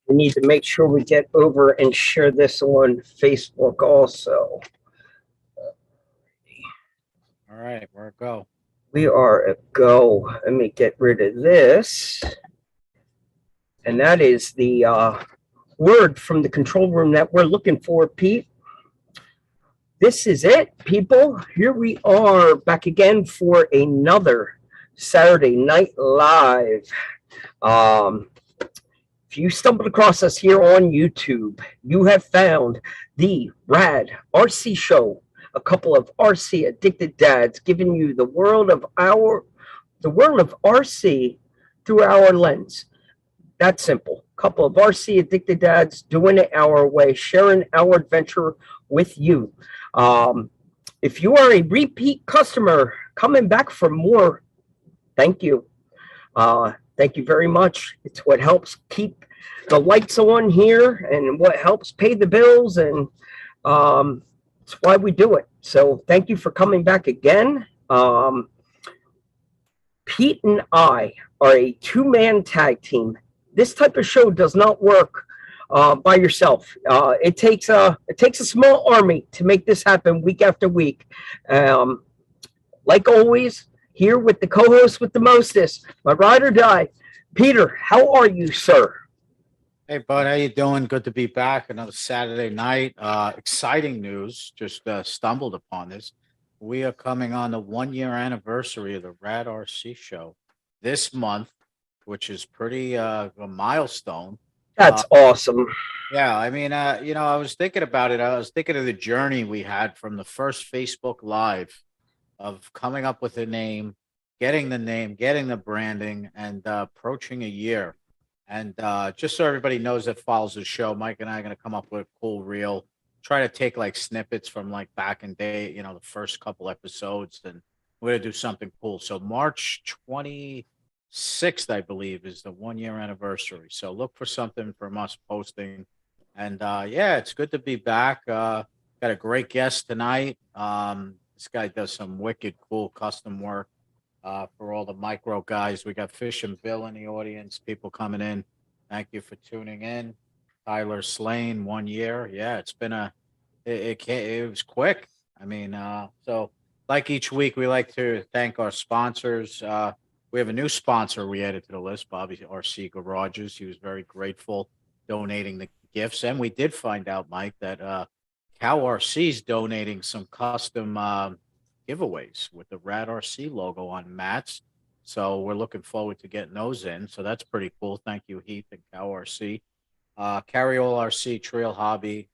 We need to make sure we get over and share this on Facebook also. All right, we're a go. We are a go. Let me get rid of this. And that is the word from the control room that we're looking for, Pete. This is it, people. Here we are back again for another Saturday Night Live. If you stumbled across us here on YouTube, you have found the Radrcahow Show, a couple of RC addicted dads giving you the world of RC through our lens. That's simple. A couple of RC addicted dads doing it our way, sharing our adventure with you. If you are a repeat customer coming back for more, thank you. Thank you very much. It's what helps keep the lights on here and what helps pay the bills, and it's why we do it. So thank you for coming back again. Pete and I are a two-man tag team. This type of show does not work by yourself. It takes a small army to make this happen week after week. Like always, here with the co-host with the mostest, my ride or die, Peter. How are you, sir? Hey, bud, how you doing? Good to be back. Another Saturday night. Exciting news. Just stumbled upon this. We are coming on the 1-year anniversary of the Radrcahow Show this month, which is pretty a milestone. That's awesome. Yeah, I mean, you know, I was thinking about it. I was thinking of the journey we had from the first Facebook Live of coming up with a name, getting the branding, and approaching a year. And just so everybody knows that follows the show, Mike and I are going to come up with a cool reel, try to take like snippets from like back in day, you know, the first couple episodes, and we're going to do something cool. So March 26th, I believe, is the 1-year anniversary. So look for something from us posting. And yeah, it's good to be back. Got a great guest tonight. This guy does some wicked cool custom work for all the micro guys. We got Fish and Bill in the audience, people coming in. Thank you for tuning in. Tyler Slane, 1 year. Yeah, it's been it was quick. I mean, so like each week, we like to thank our sponsors. We have a new sponsor we added to the list, Bobby RC Garages. He was very grateful donating the gifts. And we did find out, Mike, that CowRc is donating some custom giveaways with the Radrcahow logo on mats. So we're looking forward to getting those in. So that's pretty cool. Thank you, Heath and CowRc. Carryallrc, Treal Hobby,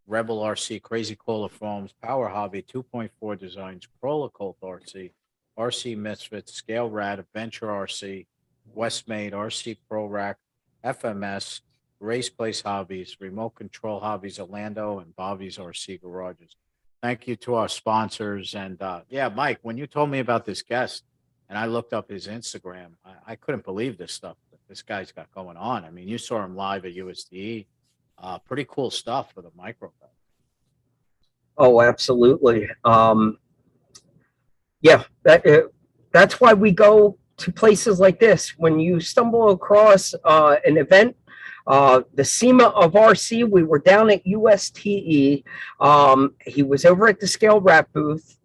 Rebel RC, Crazy Cola Foams, Powerhobby, 2.4 Designs, Prorack RC, RC Misfits, Scale Rad, Adventure RC, Wesmade, RC Prorack, FMS, Race Place Hobbies, Remote Control Hobbies, Orlando, and Bobby's RC Garages. Thank you to our sponsors. And yeah, Mike, when you told me about this guest and I looked up his Instagram, I couldn't believe this stuff that this guy's got going on. I mean, you saw him live at USDE. Pretty cool stuff for the micro guy. Oh, absolutely. Yeah, that's why we go to places like this. When you stumble across an event, the SEMA of RC, we were down at USTE. He was over at the Scale Rap booth.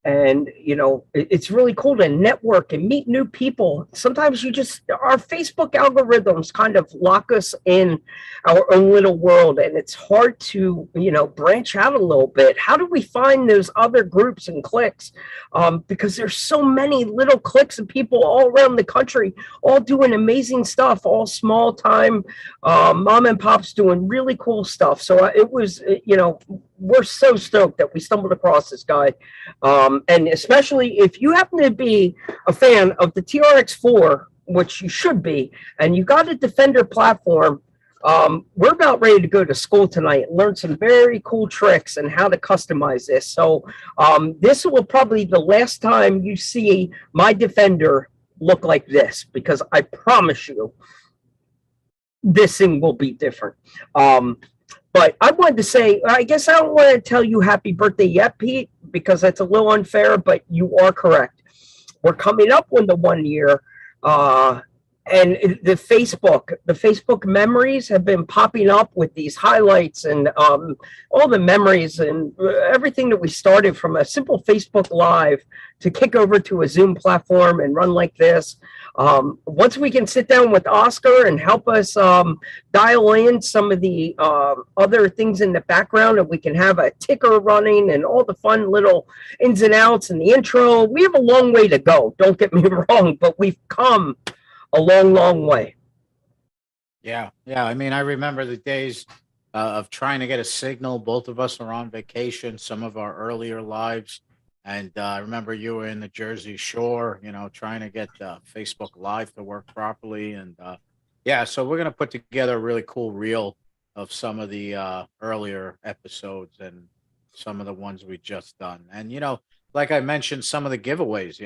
And, you know, it's really cool to network and meet new people. Sometimes our Facebook algorithms kind of lock us in our own little world, and it's hard to, you know, branch out a little bit. How do we find those other groups and cliques? Because there's so many little cliques of people all around the country, all doing amazing stuff, all small time, mom and pops doing really cool stuff. So it was, you know, we're so stoked that we stumbled across this guy. And especially if you happen to be a fan of the TRX4, which you should be, and you got a Defender platform, we're about ready to go to school tonight and learn some very cool tricks and how to customize this. So this will probably be the last time you see my Defender look like this, because I promise you this thing will be different. But I wanted to say, I guess I don't want to tell you happy birthday yet, Pete, because that's a little unfair, but you are correct. We're coming up on the 1 year, and the Facebook memories have been popping up with these highlights and all the memories and everything that we started from a simple Facebook Live to kick over to a Zoom platform and run like this. Once we can sit down with Oscar and help us dial in some of the other things in the background, and we can have a ticker running and all the fun little ins and outs and the intro. We have a long way to go, don't get me wrong, but we've come a long, long way. Yeah. I mean, I remember the days of trying to get a signal. Both of us are on vacation, some of our earlier lives. And I remember you were in the Jersey Shore, trying to get Facebook Live to work properly. And yeah, so we're going to put together a really cool reel of some of the earlier episodes and some of the ones we just done. And, like I mentioned, some of the giveaways,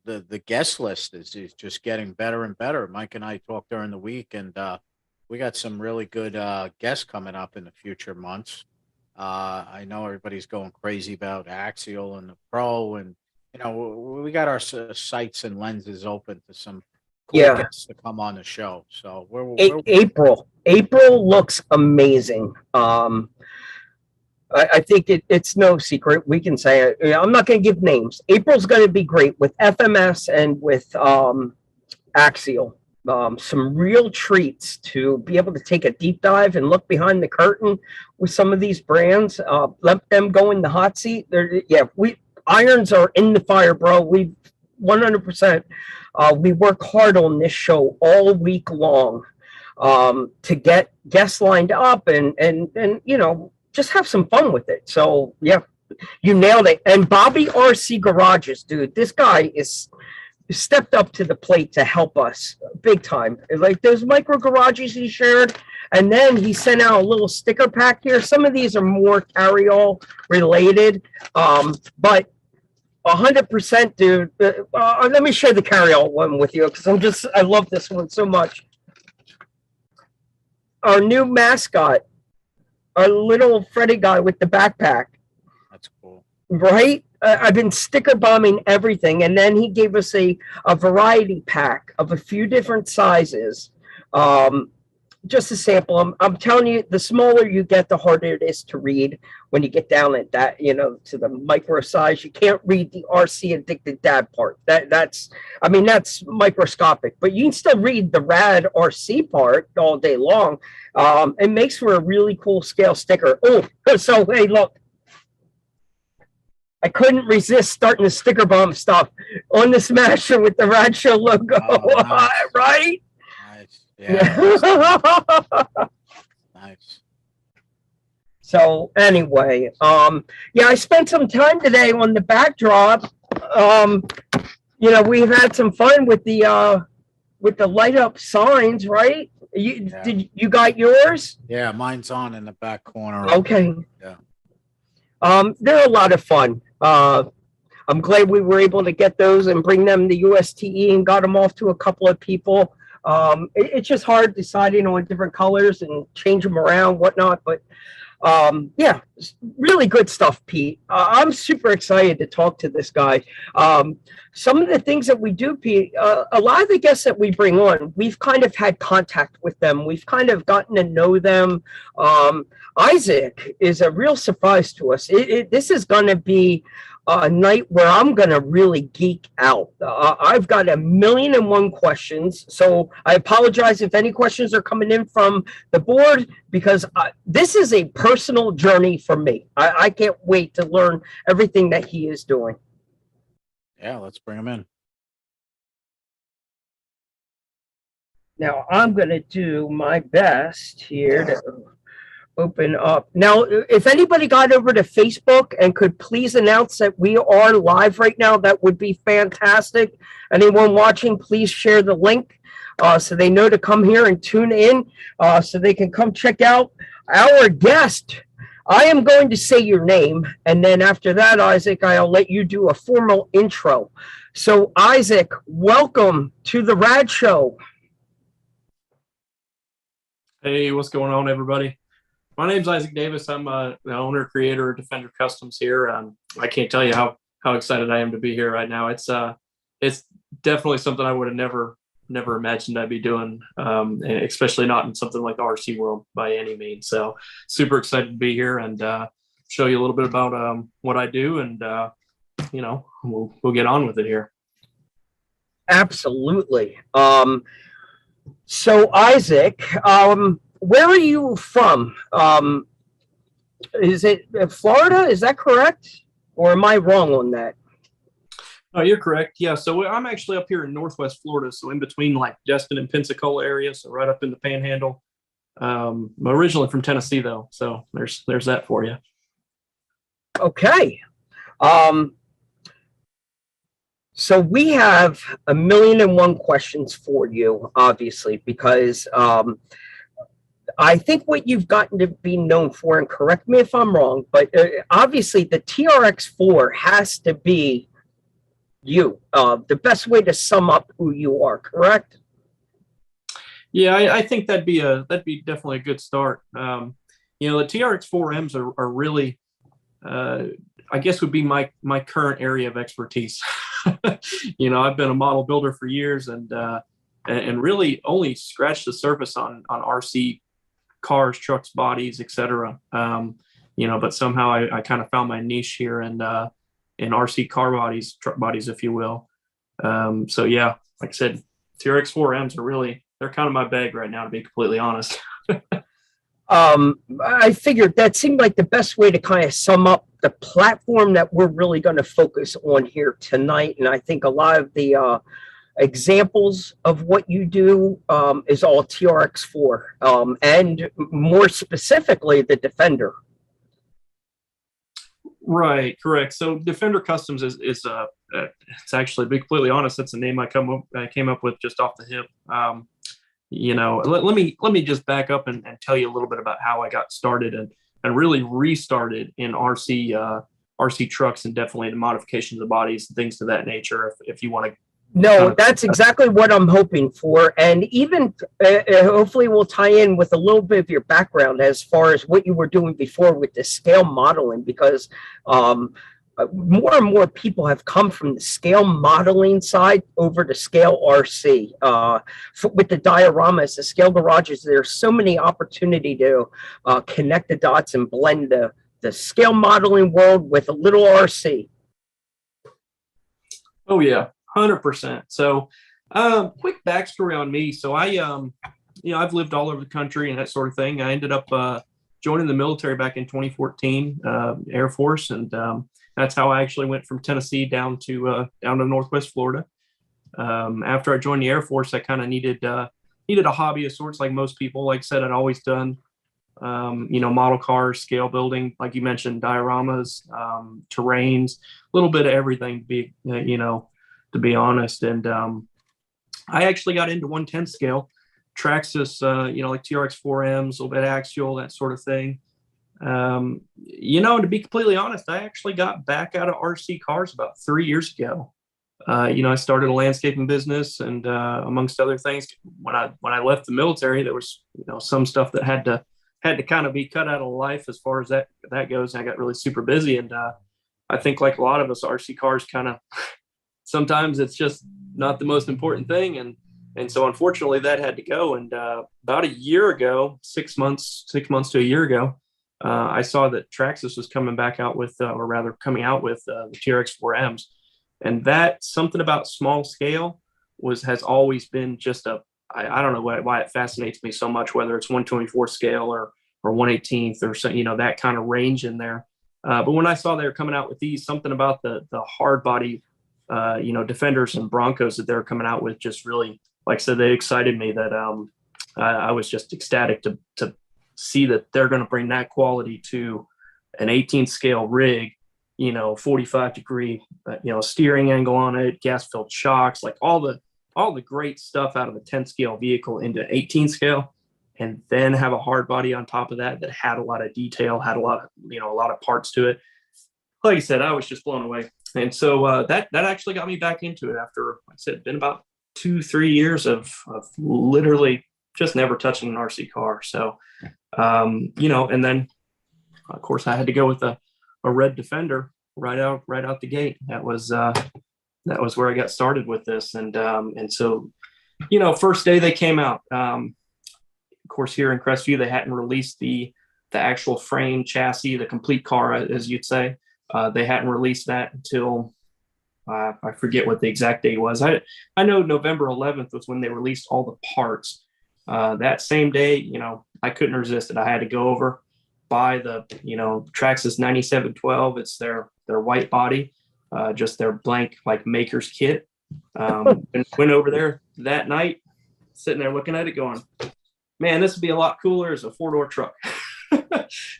the guest list is just getting better and better. Mike and I talked during the week, and we got some really good guests coming up in the future months. I know everybody's going crazy about Axial and the Pro, and we got our sights and lenses open to some cool guests to come on the show. So April looks amazing. I think it's no secret. We can say it. I'm not going to give names. April's going to be great with FMS and with Axial. Some real treats to be able to take a deep dive and look behind the curtain with some of these brands. Let them go in the hot seat. Irons are in the fire, bro. We 100%. We work hard on this show all week long to get guests lined up and just have some fun with it. So yeah, you nailed it. And Bobby RC Garages, dude, this guy is stepped up to the plate to help us big time. Like those micro garages he shared, and then he sent out a little sticker pack here. Some of these are more Carryall related, but 100%, dude. Let me share the Carryall one with you because I love this one so much. Our new mascot, our little Freddy guy with the backpack. That's cool. Right? I've been sticker bombing everything. And then he gave us a variety pack of a few different sizes. Just a sample. I'm telling you, the smaller you get, the harder it is to read when you get down at that, to the micro size. You can't read the RC addicted dad part. That's microscopic, but you can still read the rad RC part all day long. It makes for a really cool scale sticker. Oh, so hey, look. I couldn't resist starting the sticker bomb stuff on the Smasher with the Rad Show logo. Oh, nice. Right? Nice. Yeah. Nice. So anyway, I spent some time today on the backdrop. We've had some fun with the light up signs, right? Did you got yours? Yeah, mine's on in the back corner. Okay. Yeah. They're a lot of fun. I'm glad we were able to get those and bring them to USTE and got them off to a couple of people. It's just hard deciding on different colors and change them around, whatnot. But really good stuff, Pete. I'm super excited to talk to this guy. Some of the things that we do, Pete, a lot of the guests that we bring on, we've kind of had contact with them. We've kind of gotten to know them. Isaac is a real surprise to us. This is going to be a night where I'm going to really geek out. I've got 1,000,001 questions. So I apologize if any questions are coming in from the board, because this is a personal journey for me. I can't wait to learn everything that he is doing. Yeah, let's bring him in. Now, I'm going to do my best here to open up. Now, if anybody got over to Facebook and could please announce that we are live right now, that would be fantastic. Anyone watching, please share the link so they know to come here and tune in so they can come check out our guest. I am going to say your name, and then after that, Isaac, I'll let you do a formal intro. So, Isaac, welcome to the Rad Show. Hey, what's going on, everybody? My name's Isaac Davis. I'm the owner, creator of Defender Customs here. I can't tell you how excited I am to be here right now. It's definitely something I would have never never imagined I'd be doing, especially not in something like the RC world by any means. So super excited to be here and show you a little bit about what I do, and we'll get on with it here. Absolutely. So Isaac, where are you from? Is it Florida? Is that correct? Or am I wrong on that? Oh, you're correct. Yeah. So I'm actually up here in Northwest Florida. So in between like Destin and Pensacola area. So right up in the Panhandle. I'm originally from Tennessee though. So there's that for you. Okay. So we have 1,000,001 questions for you, obviously, because I think what you've gotten to be known for, and correct me if I'm wrong, but obviously the TRX4 has to be you. The best way to sum up who you are, correct? Yeah, I think that'd be definitely a good start. The TRX4Ms are really, I guess, would be my current area of expertise. I've been a model builder for years, and really only scratched the surface on RC cars, trucks, bodies, etc. But somehow I kind of found my niche here in RC car bodies, truck bodies, if you will. So yeah, like I said, TRX4Ms are really, they're kind of my bag right now, to be completely honest. I figured that seemed like the best way to kind of sum up the platform that we're really going to focus on here tonight. And I think a lot of the examples of what you do is all TRX4, and more specifically, the Defender. Right, correct. So Defender Customs is it's actually, to be completely honest, that's a name I came up with just off the hip. Let me just back up and tell you a little bit about how I got started and really restarted in RC trucks, and definitely the modifications of bodies and things to that nature. If you want to. No, that's exactly what I'm hoping for. And even hopefully we'll tie in with a little bit of your background as far as what you were doing before with the scale modeling, because more and more people have come from the scale modeling side over to scale RC. With the dioramas, the scale garages, there's so many opportunity to connect the dots and blend the scale modeling world with a little RC. Oh yeah, 100%. So quick backstory on me. So I've lived all over the country and that sort of thing. I ended up joining the military back in 2014, Air Force, and that's how I actually went from Tennessee down to Northwest Florida. After I joined the Air Force, I kind of needed a hobby of sorts, like most people. Like I said, I'd always done model cars, scale building, like you mentioned, dioramas, terrains, a little bit of everything, to be honest. And I actually got into 1/10 scale, Traxxas, like TRX4Ms, a little bit axial, that sort of thing. To be completely honest, I actually got back out of RC cars about 3 years ago. I started a landscaping business, and amongst other things, when I left the military, there was some stuff that had to kind of be cut out of life as far as that goes. And I got really super busy, and I think, like a lot of us, RC cars kind of sometimes it's just not the most important thing, and so unfortunately that had to go. And about a year ago, 6 months to a year ago, I saw that Traxxas was coming out with the TRX4Ms, and that something about small scale has always been just I don't know why it fascinates me so much, whether it's 1/24 scale or 1/18 or so, that kind of range in there. But when I saw they were coming out with these, something about the hard body, Defenders and Broncos that they're coming out with just really, like I said, they excited me. That I was just ecstatic to see that they're going to bring that quality to an 18 scale rig, 45-degree, steering angle on it, gas filled shocks, like all the great stuff out of a 10 scale vehicle into 18 scale, and then have a hard body on top of that had a lot of detail, had a lot of parts to it. Like I said, I was just blown away. And so that actually got me back into it after, like I said, been about 2-3 years of literally just never touching an RC car. So, and then of course I had to go with a red Defender right out the gate. That was where I got started with this. And so, you know, first day they came out, of course, here in Crestview, they hadn't released the actual frame chassis, the complete car, as you'd say. They hadn't released that until I forget what the exact date was. I know November 11th was when they released all the parts. That same day, you know, I couldn't resist it. I had to go over, buy the, you know, Traxxas 9712. It's their white body, just their blank like maker's kit. And went over there that night, sitting there looking at it, going, man, this would be a lot cooler as a 4-door truck.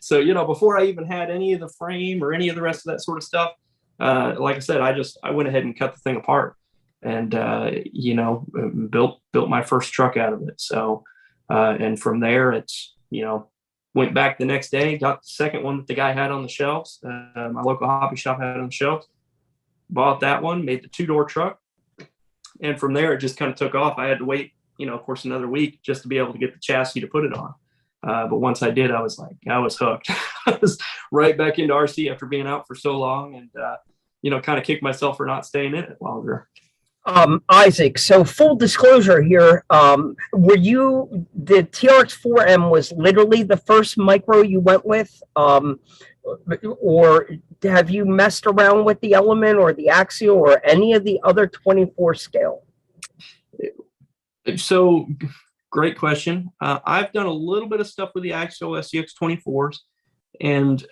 So, you know, before I even had any of the frame or any of the rest of that sort of stuff, like I said, I went ahead and cut the thing apart and, you know, built my first truck out of it. So, and from there, it's, you know, went back the next day, got the second one that the guy had on the shelves. My local hobby shop had on the shelves, bought that one, made the 2-door truck. And from there, it just kind of took off. I had to wait, you know, of course, another week just to be able to get the chassis to put it on. But once I did, I was hooked. I was right back into RC after being out for so long, and, you know, kind of kicked myself for not staying in it longer. Isaac, so full disclosure here, were you, the TRX4M was literally the first micro you went with, or have you messed around with the Element or the Axial or any of the other 24 scale? So great question. I've done a little bit of stuff with the Axial SCX 24s, and,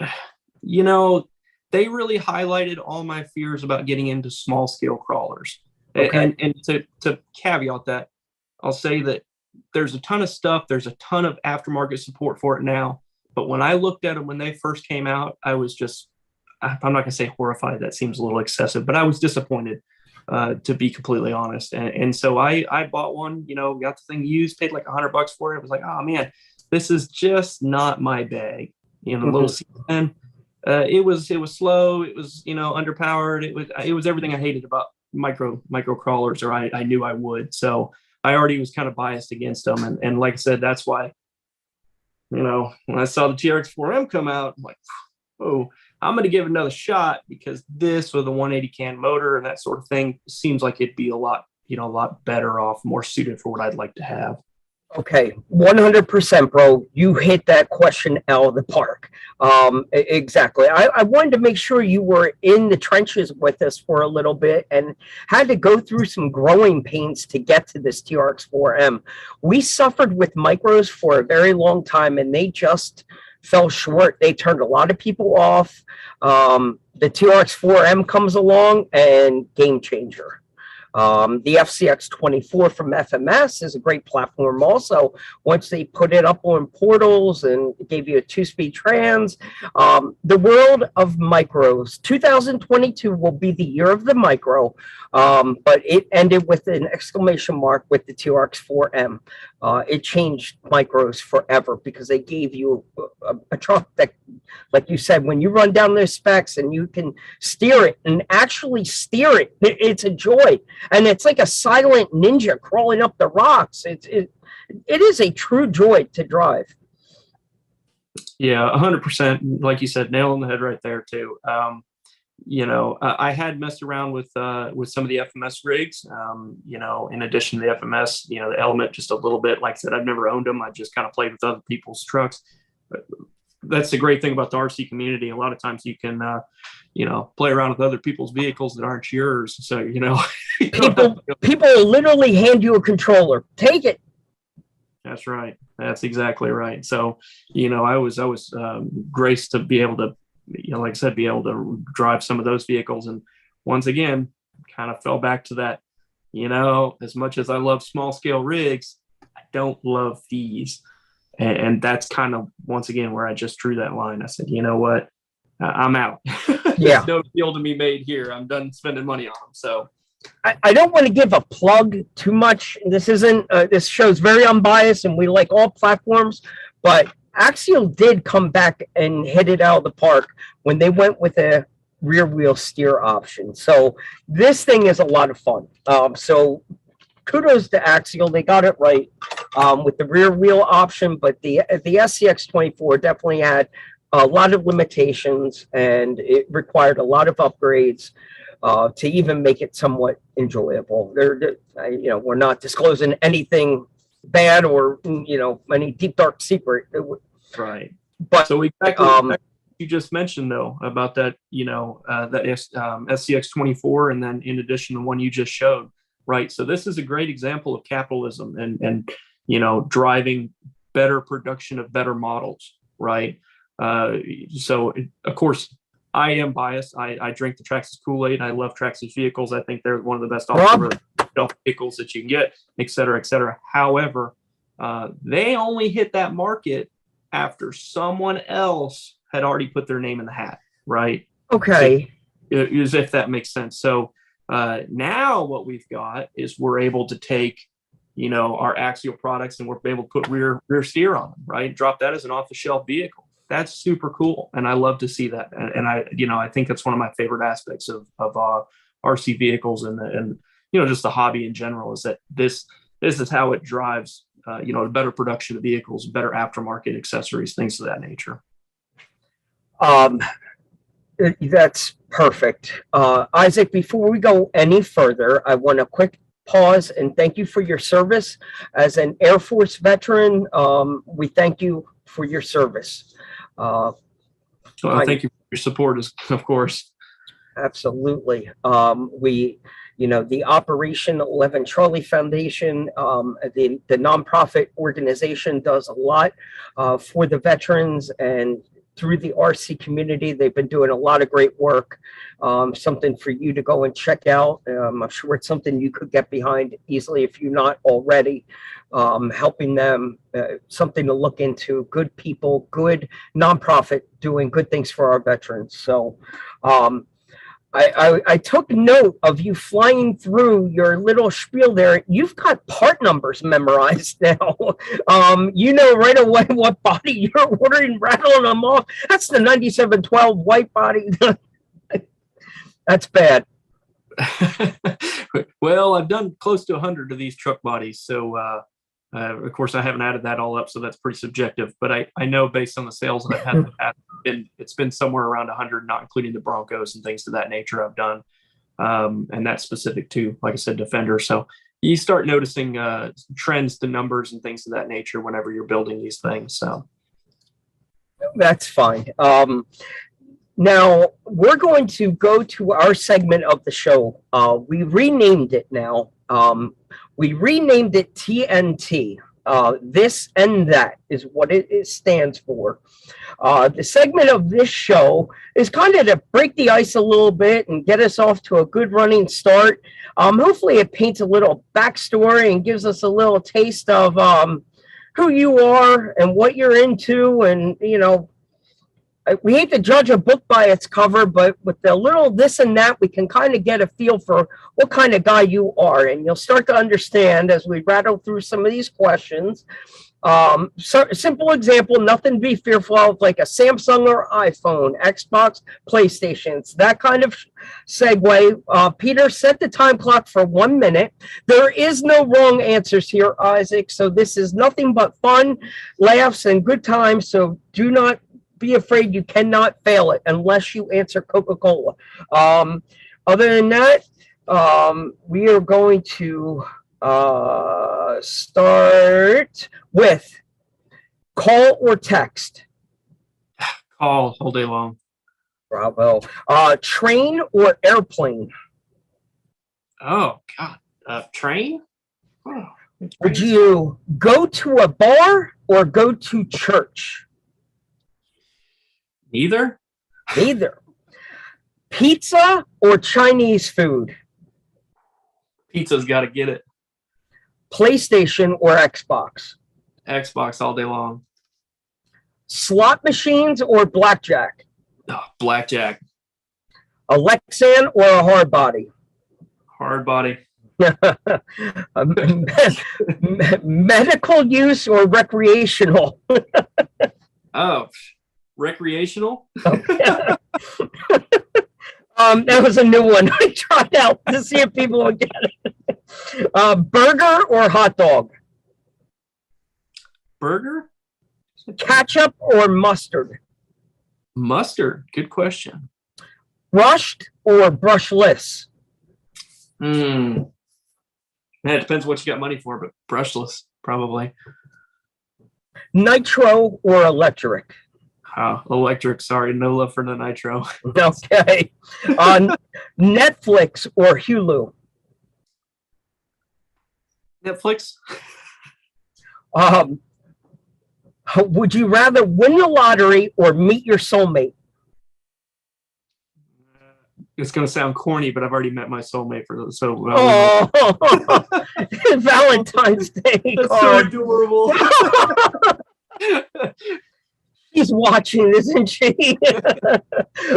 you know, they really highlighted all my fears about getting into small scale crawlers. Okay. And to caveat that, I'll say that there's a ton of stuff. There's a ton of aftermarket support for it now. But when I looked at them when they first came out, I was just, I'm not going to say horrified. That seems a little excessive, but I was disappointed, to be completely honest. And so I bought one, you know, got the thing used, paid like $100 for it. It was like, oh man, this is just not my bag. You know, little C10. It was slow. It was, you know, underpowered. It was everything I hated about micro crawlers, or I knew I would. So I already was kind of biased against them. And like I said, that's why, you know, when I saw the TRX4M come out, I'm like, oh, I'm going to give it another shot, because this with a 180 can motor and that sort of thing seems like it'd be a lot better off, more suited for what I'd like to have. Okay, 100%, bro. You hit that question out of the park. Exactly. I wanted to make sure you were in the trenches with us for a little bit and had to go through some growing pains to get to this TRX4M. We suffered with micros for a very long time, and they just fell short. They turned a lot of people off. The TRX4M comes along and game changer. The FCX24 from FMS is a great platform also. Once they put it up on portals and gave you a 2-speed trans, the world of micros, 2022 will be the year of the micro, but it ended with an exclamation mark with the TRX4M. It changed micros forever, because they gave you a truck that, like you said, when you run down those specs and you can steer it and actually steer it, it's a joy. And it's like a silent ninja crawling up the rocks. It is a true joy to drive. Yeah, 100%. Like you said, nail on the head right there too. You know, I had messed around with some of the FMS rigs. You know, in addition to the FMS, you know, the Element just a little bit. Like I said, I've never owned them. I just kind of played with other people's trucks. But that's the great thing about the RC community. A lot of times you can, you know, play around with other people's vehicles that aren't yours. So, you know, people literally hand you a controller. Take it. That's right. That's exactly right. So, you know, I was graced to be able to, you know, like I said, be able to drive some of those vehicles. And once again, kind of fell back to that, you know, as much as I love small scale rigs, I don't love these. And that's kind of, once again, where I just drew that line. I said, you know what, I'm out. There's no deal to be made here. I'm done spending money on them. So I don't want to give a plug too much. This isn't, this show's very unbiased, and we like all platforms, but Axial did come back and hit it out of the park when they went with a rear wheel steer option. So this thing is a lot of fun. So kudos to Axial. They got it right with the rear wheel option, but the SCX24 definitely had a lot of limitations, and it required a lot of upgrades. to even make it somewhat enjoyable. We're not disclosing anything bad or any deep dark secret. Right. But so exactly you just mentioned though about that, that SCX24, and then in addition the one you just showed, right? So this is a great example of capitalism and driving better production of better models, right? So of course I am biased. I drink the Traxxas Kool-Aid. I love Traxxas vehicles. I think they're one of the best off-the-shelf vehicles that you can get, et cetera, et cetera. However, they only hit that market after someone else had already put their name in the hat, right? Okay. So, as if that makes sense. So now what we've got is we're able to take, our axial products and we're able to put rear steer on them, right? Drop that as an off-the-shelf vehicle. That's super cool, and I love to see that. And I think that's one of my favorite aspects of RC vehicles and just the hobby in general, is that this is how it drives better production of vehicles, better aftermarket accessories, things of that nature. That's perfect. Isaac, before we go any further, I want a quick pause and thank you for your service as an Air Force veteran. We thank you for your service. Thank you for your support, of course. Absolutely. The Operation 11 Charlie Foundation, the nonprofit organization, does a lot for the veterans, and through the RC community, they've been doing a lot of great work. Something for you to go and check out. I'm sure it's something you could get behind easily if you're not already. Helping them, something to look into. Good people, good nonprofit doing good things for our veterans. So I took note of you flying through your little spiel there. You've got part numbers memorized now. You know right away what body you're ordering, rattling them off. That's the 9712 white body. That's bad. Well, I've done close to 100 of these truck bodies. So, of course, I haven't added that all up, so that's pretty subjective. But I know based on the sales that I've had in the past, it's been somewhere around 100, not including the Broncos and things of that nature I've done. And that's specific to, like I said, Defender. So you start noticing trends to numbers and things of that nature whenever you're building these things. So that's fine. Now we're going to go to our segment of the show. We renamed it now. We renamed it TNT. This and that is what it stands for. The segment of this show is kind of to break the ice a little bit and get us off to a good running start. Hopefully it paints a little backstory and gives us a little taste of who you are and what you're into. And, we hate to judge a book by its cover, but with the little this and that, we can kind of get a feel for what kind of guy you are. And you'll start to understand as we rattle through some of these questions. Simple example, nothing to be fearful of, like a Samsung or iPhone, Xbox, PlayStations, that kind of segue. Peter, set the time clock for 1 minute. There is no wrong answers here, Isaac. So this is nothing but fun, laughs, and good times. So do not be afraid. You cannot fail it unless you answer Coca-Cola. Other than that, we are going to start with call or text. Call all day long. Bravo. Train or airplane? Oh, God. Train? Oh, would you go to a bar or go to church? Neither. Neither. Pizza or Chinese food? Pizza's got to get it. PlayStation or Xbox? Xbox all day long. Slot machines or blackjack? Oh, blackjack. A Lexan or a hard body? Hard body. Medical use or recreational? Oh, recreational. That was a new one I tried out to see if people would get it. Burger or hot dog? Burger. Ketchup or mustard? Mustard. Good question. Brushed or brushless? Yeah, it depends what you got money for, but brushless probably. Nitro or electric? Electric. Sorry, no love for the nitro. Okay. On Netflix or Hulu? Netflix. Would you rather win the lottery or meet your soulmate? It's going to sound corny, but I've already met my soulmate for this. So, Valentine's Day that's card. so adorable. She's watching, isn't she?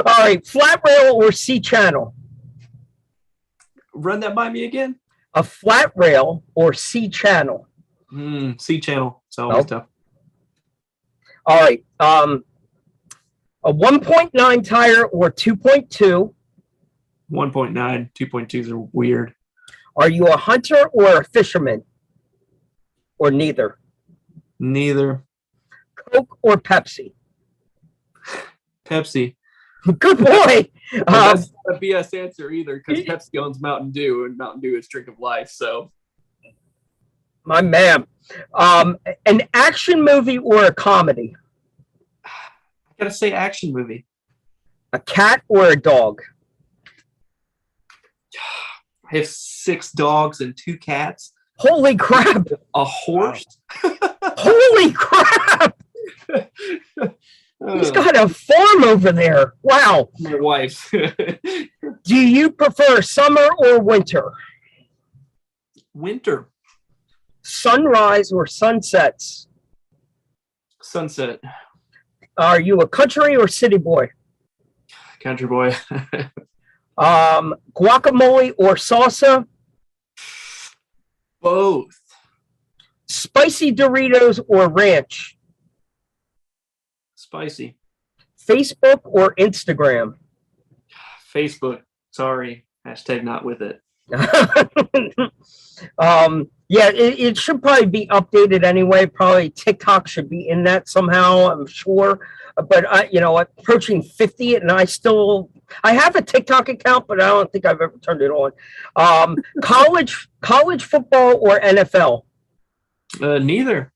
All right, flat rail or C channel? Run that by me again. A flat rail or C channel? C channel. It's always tough. All right, a 1.9 tire or 2.2? 1.9, 2.2s are weird. Are you a hunter or a fisherman? Or neither? Neither. Coke or Pepsi? Pepsi. Good boy. That's not a BS answer either, because Pepsi owns Mountain Dew, and Mountain Dew is drink of life. So, my man. An action movie or a comedy? I gotta say action movie. A cat or a dog? I have 6 dogs and 2 cats. Holy crap. A horse. Holy crap. He's got a farm over there. Wow. My wife. Do you prefer summer or winter? Winter. Sunrise or sunsets? Sunset. Are you a country or city boy? Country boy. Guacamole or salsa? Both. Spicy Doritos or ranch? Spicy. Facebook or Instagram? Facebook. Sorry. Hashtag not with it. Yeah, it should probably be updated anyway. Probably TikTok should be in that somehow, I'm sure. But approaching 50, and I have a TikTok account, but I don't think I've ever turned it on. College football or NFL? Neither.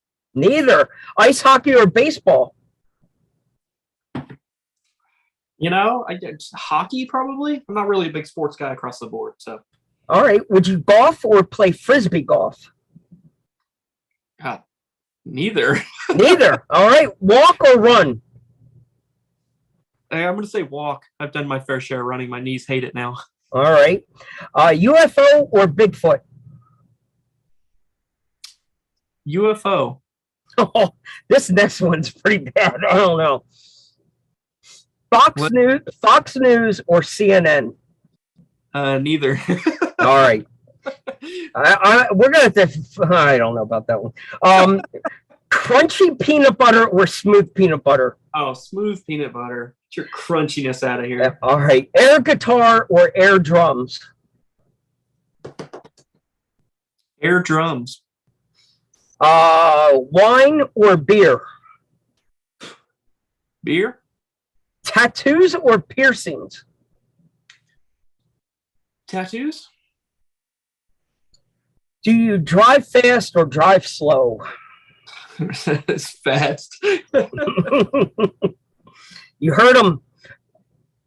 Ice hockey or baseball? Hockey probably. I'm not really a big sports guy across the board. So, all right. Would you golf or play frisbee golf? Neither. Neither. All right. Walk or run? I'm going to say walk. I've done my fair share of running. My knees hate it now. All right. UFO or Bigfoot? UFO. Oh, this next one's pretty bad. I don't know. Fox News or CNN? Neither. All right. We're going to have to, I don't know about that one. Crunchy peanut butter or smooth peanut butter? Oh, smooth peanut butter. Get your crunchiness out of here. All right. Air guitar or air drums? Air drums. Wine or beer? Beer. Tattoos or piercings? Tattoos. Do you drive fast or drive slow? It's fast. You heard him.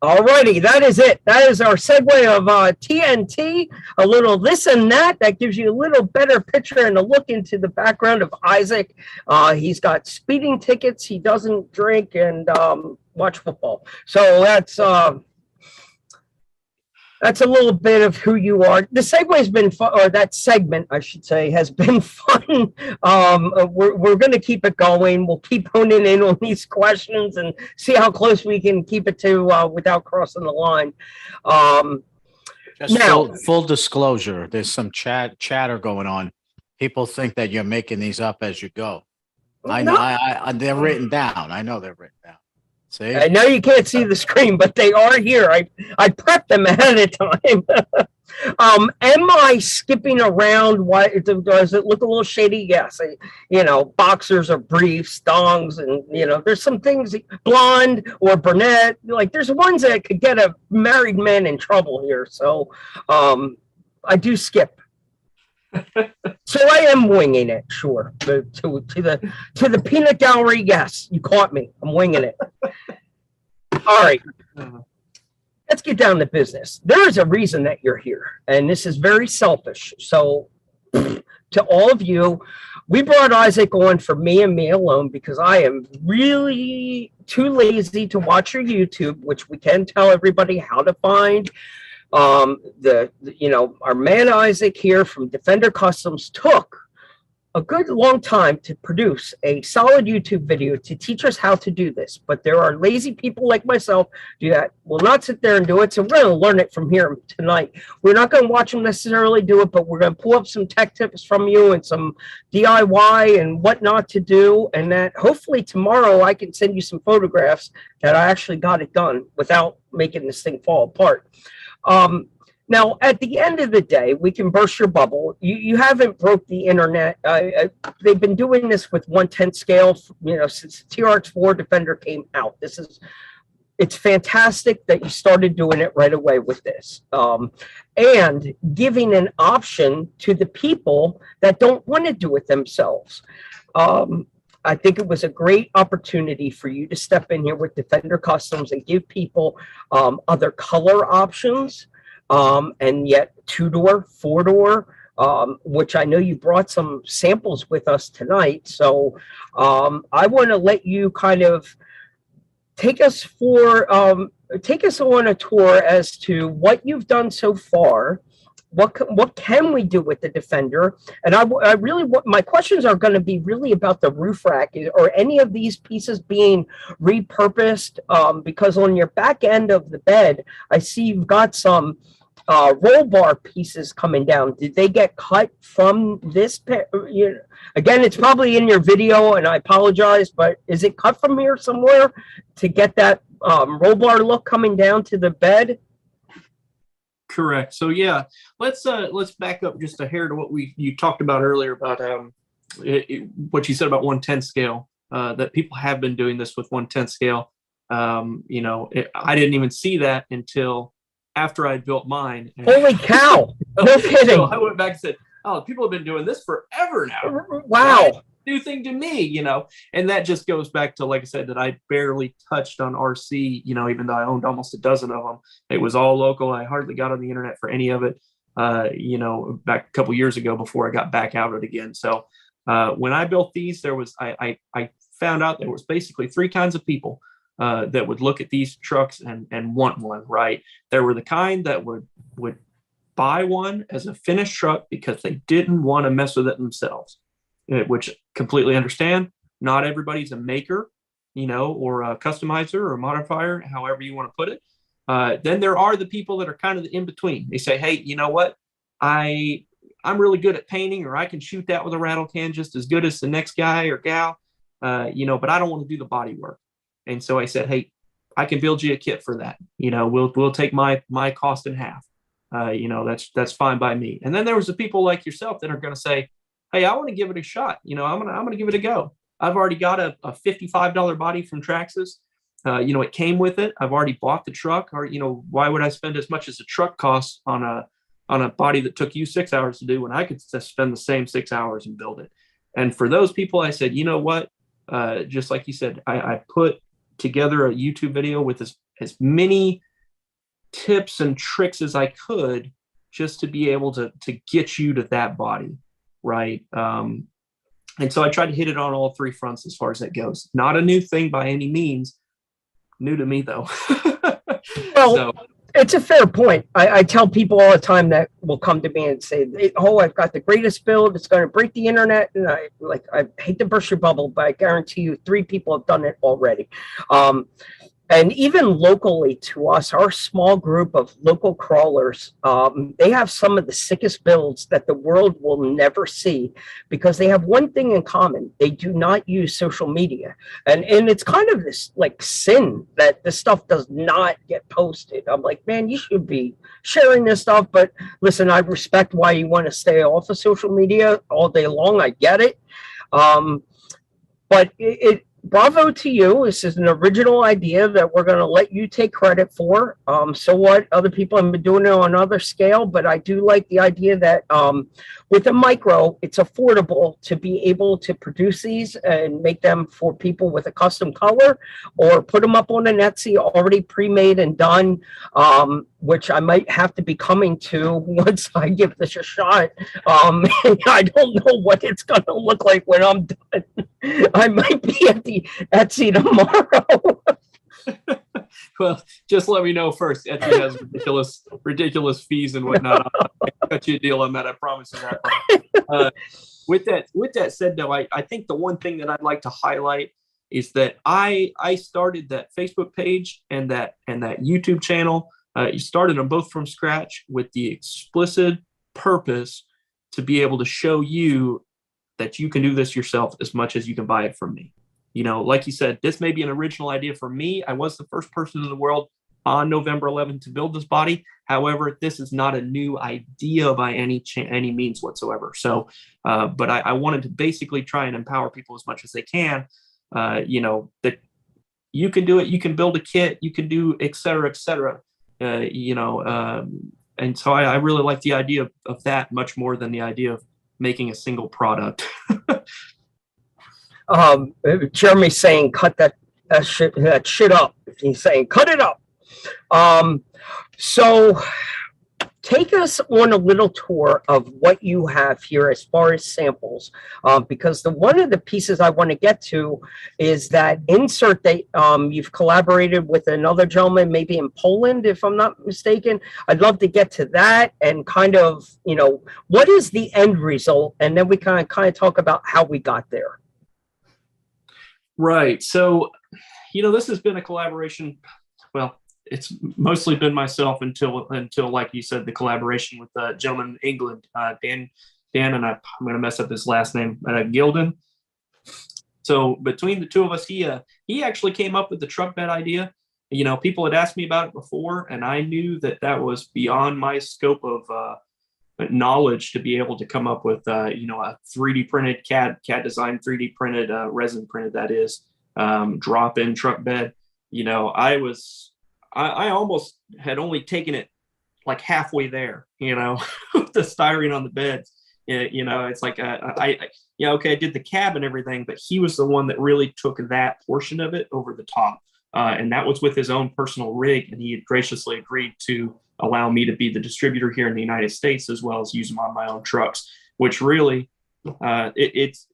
All righty, that is it. That is our segue of TNT. A little this and that. That gives you a little better picture and a look into the background of Isaac. He's got speeding tickets. He doesn't drink and watch football. So that's a little bit of who you are. The segue's been fun, or that segment, I should say, has been fun. We're going to keep it going. We'll keep honing in on these questions and see how close we can keep it to without crossing the line. Just now, full disclosure, there's some chatter going on. People think that you're making these up as you go. I know. They're written down. I know they're written down. See? I know you can't see the screen, but they are here. I prepped them ahead of time. Am I skipping around? Why does it look a little shady? Yes. Boxers or briefs, thongs, and there's some things, blonde or brunette. Like there's ones that could get a married man in trouble here. So, I do skip. So I am winging it, sure. To the peanut gallery, yes, you caught me. I'm winging it. All right. Let's get down to business. There is a reason that you're here, and this is very selfish. So to all of you, we brought Isaac on for me and me alone because I am really too lazy to watch your YouTube, which we can tell everybody how to find. Our man Isaac here from Defender Customs took a good long time to produce a solid YouTube video to teach us how to do this. But there are lazy people like myself that will not sit there and do it. So we're going to learn it from here tonight. We're not going to watch them necessarily do it, but we're going to pull up some tech tips from you and some DIY and what not to do. And that hopefully tomorrow I can send you some photographs that I actually got it done without making this thing fall apart. Now, at the end of the day, we can burst your bubble. You haven't broke the internet. They've been doing this with 1/10 scale, since the TRX4 Defender came out. It's fantastic that you started doing it right away with this, and giving an option to the people that don't want to do it themselves. I think it was a great opportunity for you to step in here with Defender Customs and give people other color options. And yet 2-door, 4-door, which I know you brought some samples with us tonight. So I want to let you kind of take us on a tour as to what you've done so far. What can we do with the Defender? And I really, my questions are going to be really about the roof rack. Or any of these pieces being repurposed? Because on your back end of the bed, I see you've got some roll bar pieces coming down. Did they get cut from this? Again, it's probably in your video, and I apologize, but is it cut from here somewhere to get that roll bar look coming down to the bed? Correct. So yeah, let's back up just a hair to what you talked about earlier about what you said about 1/10 scale. That people have been doing this with 1/10 scale. I didn't even see that until after I built mine. Holy cow! No kidding. So I went back and said, "Oh, people have been doing this forever now." Wow. New thing to me, and that just goes back to, like I said, that I barely touched on RC, even though I owned almost a dozen of them. It was all local. I hardly got on the internet for any of it, back a couple years ago before I got back out of it again. So when I built these, I found out there was basically 3 kinds of people that would look at these trucks and want one, right? There were the kind that would buy one as a finished truck because they didn't want to mess with it themselves, which completely understand. Not everybody's a maker, or a customizer or a modifier, however you want to put it. Then there are the people that are kind of the in between. They say, hey, you know what? I'm really good at painting, or I can shoot that with a rattle can just as good as the next guy or gal, but I don't want to do the body work. And so I said, hey, I can build you a kit for that. We'll take my cost in half. That's fine by me. And then there was the people like yourself that are going to say, hey, I want to give it a shot. I'm going to give it a go. I've already got a $55 body from Traxxas. It came with it. I've already bought the truck, or, why would I spend as much as the truck costs on a body that took you 6 hours to do when I could spend the same 6 hours and build it? And for those people, I said, you know what? Just like you said, I put together a YouTube video with as many tips and tricks as I could just to be able to get you to that body, right? And so I tried to hit it on all 3 fronts as far as that goes. Not a new thing by any means. New to me, though. Well, it's a fair point. I tell people all the time that will come to me and say, oh, I've got the greatest build. It's going to break the internet. And I hate to burst your bubble, but I guarantee you 3 people have done it already. And even locally to us, our small group of local crawlers, they have some of the sickest builds that the world will never see, because they have one thing in common: they do not use social media. And it's kind of this like sin that this stuff does not get posted. I'm like, man, you should be sharing this stuff. But listen, I respect why you want to stay off of social media all day long. I get it. But bravo to you. This is an original idea that we're going to let you take credit for. So what? Other people have been doing it on other scale, but I do like the idea that with a micro, it's affordable to be able to produce these and make them for people with a custom color, or put them up on an Etsy already pre-made and done, which I might have to be coming to once I give this a shot. I don't know what it's going to look like when I'm done. I might be at the Etsy tomorrow. Well, just let me know first. Etsy has ridiculous fees and whatnot. I'll cut you a deal on that. I promise you that. With that said, though, I think the one thing that I'd like to highlight is that I started that Facebook page and that YouTube channel. You started them both from scratch with the explicit purpose to be able to show you that you can do this yourself as much as you can buy it from me. You know, like you said, this may be an original idea for me. I was the first person in the world on November 11th to build this body. However, this is not a new idea by any means whatsoever. So, but I wanted to basically try and empower people as much as they can. You know, that you can do it. You can build a kit. You can do et cetera, et cetera. You know, and so I really like the idea of that much more than the idea of making a single product. Jeremy's saying, cut that shit up. He's saying, cut it up. So take us on a little tour of what you have here as far as samples, because one of the pieces I want to get to is that insert that you've collaborated with another gentleman, maybe in Poland, if I'm not mistaken. I'd love to get to that and kind of, you know, what is the end result? And then we kind of talk about how we got there. Right. So, you know, this has been a collaboration. Well, it's mostly been myself until like you said, the collaboration with a gentleman in England, Dan, and I'm going to mess up his last name, Gilden. So between the two of us, he actually came up with the truck bed idea. You know, people had asked me about it before, and I knew that was beyond my scope of knowledge to be able to come up with, you know, a 3D printed CAD design, 3D printed, resin printed, that is, drop-in truck bed. You know, I almost had only taken it like halfway there, you know, the styrene on the beds. You know, it's like, okay, I did the cab and everything, but he was the one that really took that portion of it over the top. And that was with his own personal rig. And he had graciously agreed to allow me to be the distributor here in the United States, as well as use them on my own trucks, which really, it's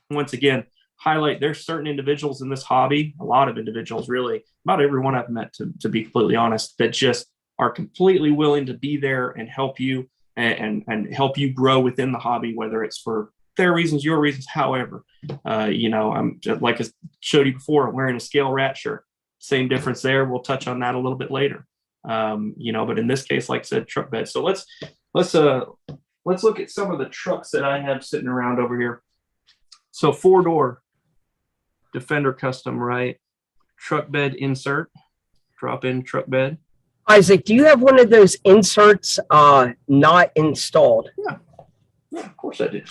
once again, highlight there's certain individuals in this hobby, a lot of individuals, really, about everyone I've met, to be completely honest, that just are completely willing to be there and help you and help you grow within the hobby, whether it's for their reasons, your reasons, however. You know, I'm just, like I showed you before, I'm wearing a Scale Rat shirt. Same difference there. We'll touch on that a little bit later. You know, but in this case, like I said, truck bed. So let's look at some of the trucks that I have sitting around over here. So 4-door Defender Custom, right? Truck bed insert, drop-in truck bed. Isaac, do you have one of those inserts not installed? Yeah, of course I do.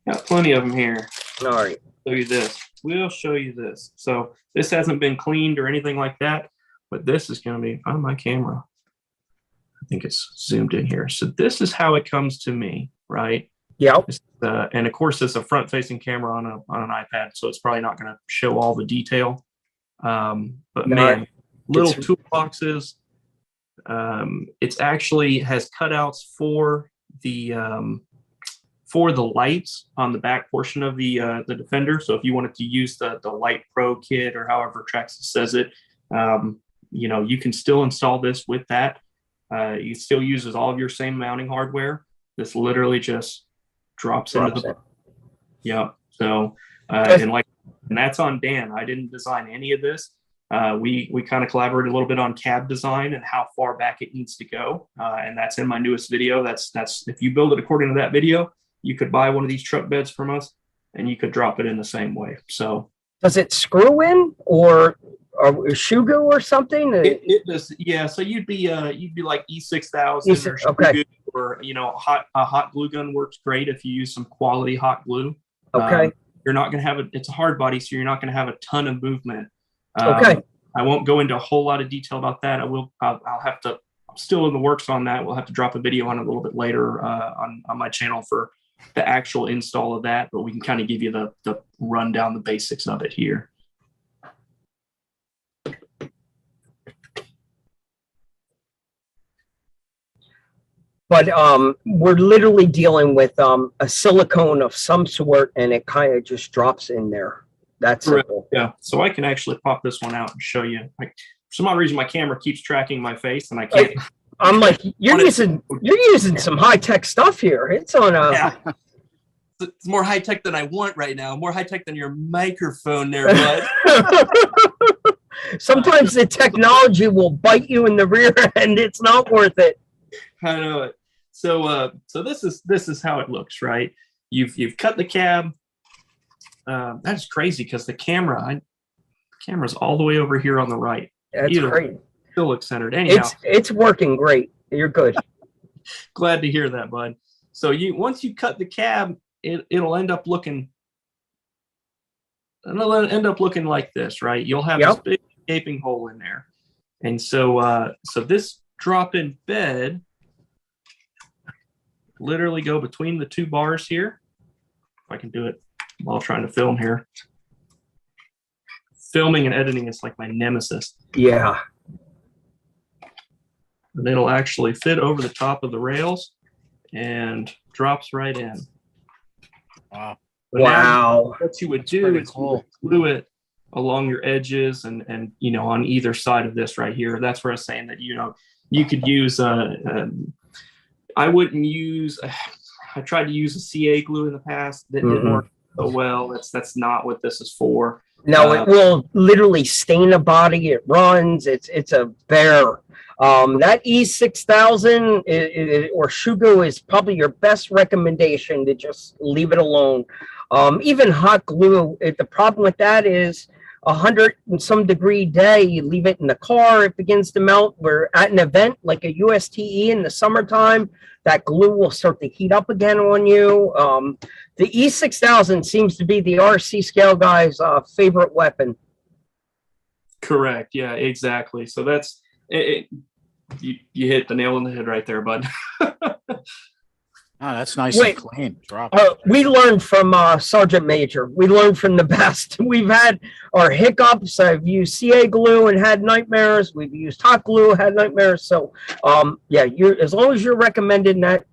Got plenty of them here. All right. Show you this. We'll show you this. So this hasn't been cleaned or anything like that, but this is going to be on my camera. I think it's zoomed in here. So this is how it comes to me, right? Yeah. And of course, it's a front-facing camera on an iPad, so it's probably not going to show all the detail. But man, little toolboxes. It's actually has cutouts for the lights on the back portion of the Defender. So if you wanted to use the Light Pro kit, or however Traxxas says it, you know, you can still install this with that. It still uses all of your same mounting hardware. This literally just drops into the, yeah. So and that's on Dan. I didn't design any of this. We kind of collaborated a little bit on cab design and how far back it needs to go. And that's in my newest video. That's if you build it according to that video, you could buy one of these truck beds from us and you could drop it in the same way. So does it screw in or Shugo or something? It does, yeah. So you'd be like E6000 or okay. Or a hot glue gun works great if you use some quality hot glue. Okay. You're not going to have it's a hard body, so you're not going to have a ton of movement. Okay. I won't go into a whole lot of detail about that. I'll have to. I'm still in the works on that. We'll have to drop a video on it a little bit later on my channel for the actual install of that. But we can kind of give you the rundown, the basics of it here. But we're literally dealing with a silicone of some sort, and it kind of just drops in there. That's simple. Yeah. So I can actually pop this one out and show you. Like, for some odd reason, my camera keeps tracking my face, and I can't. I'm like, you're using some high tech stuff here. It's on a. Yeah. It's more high tech than I want right now. More high tech than your microphone there, bud. Sometimes the technology will bite you in the rear end. It's not worth it. I know it. So this is how it looks, right? You've cut the cab. That's crazy because the camera's all the way over here on the right. That's great. Still looks centered. Anyhow, it's working great. You're good. Glad to hear that, bud. So once you cut the cab, it'll end up looking. It'll end up looking like this, right? You'll have this big gaping hole in there, and so this drop-in bed literally go between the two bars here. If I can do it while trying to film here. Filming and editing is like my nemesis. Yeah. And it'll actually fit over the top of the rails and drops right in. Wow. But wow. What you would do is you would glue it along your edges and on either side of this right here. That's where I was saying that, you could use I wouldn't use. I tried to use a CA glue in the past. That didn't work so well. That's not what this is for. No, it will literally stain a body. It runs. It's a bear. That E6000 or Shugo is probably your best recommendation to just leave it alone. Even hot glue. The problem with that is 100 and some degree day, you leave it in the car, it begins to melt. We're at an event like a USTE in the summertime, that glue will start to heat up again on you. The E6000 seems to be the RC scale guy's favorite weapon. Correct. Yeah, exactly. So that's it. You hit the nail on the head right there, bud. Oh, that's nice and clean. Drop. We learned from Sergeant Major. We learned from the best. We've had our hiccups. I've used CA glue and had nightmares. We've used hot glue, had nightmares. So, yeah, as long as you're recommending that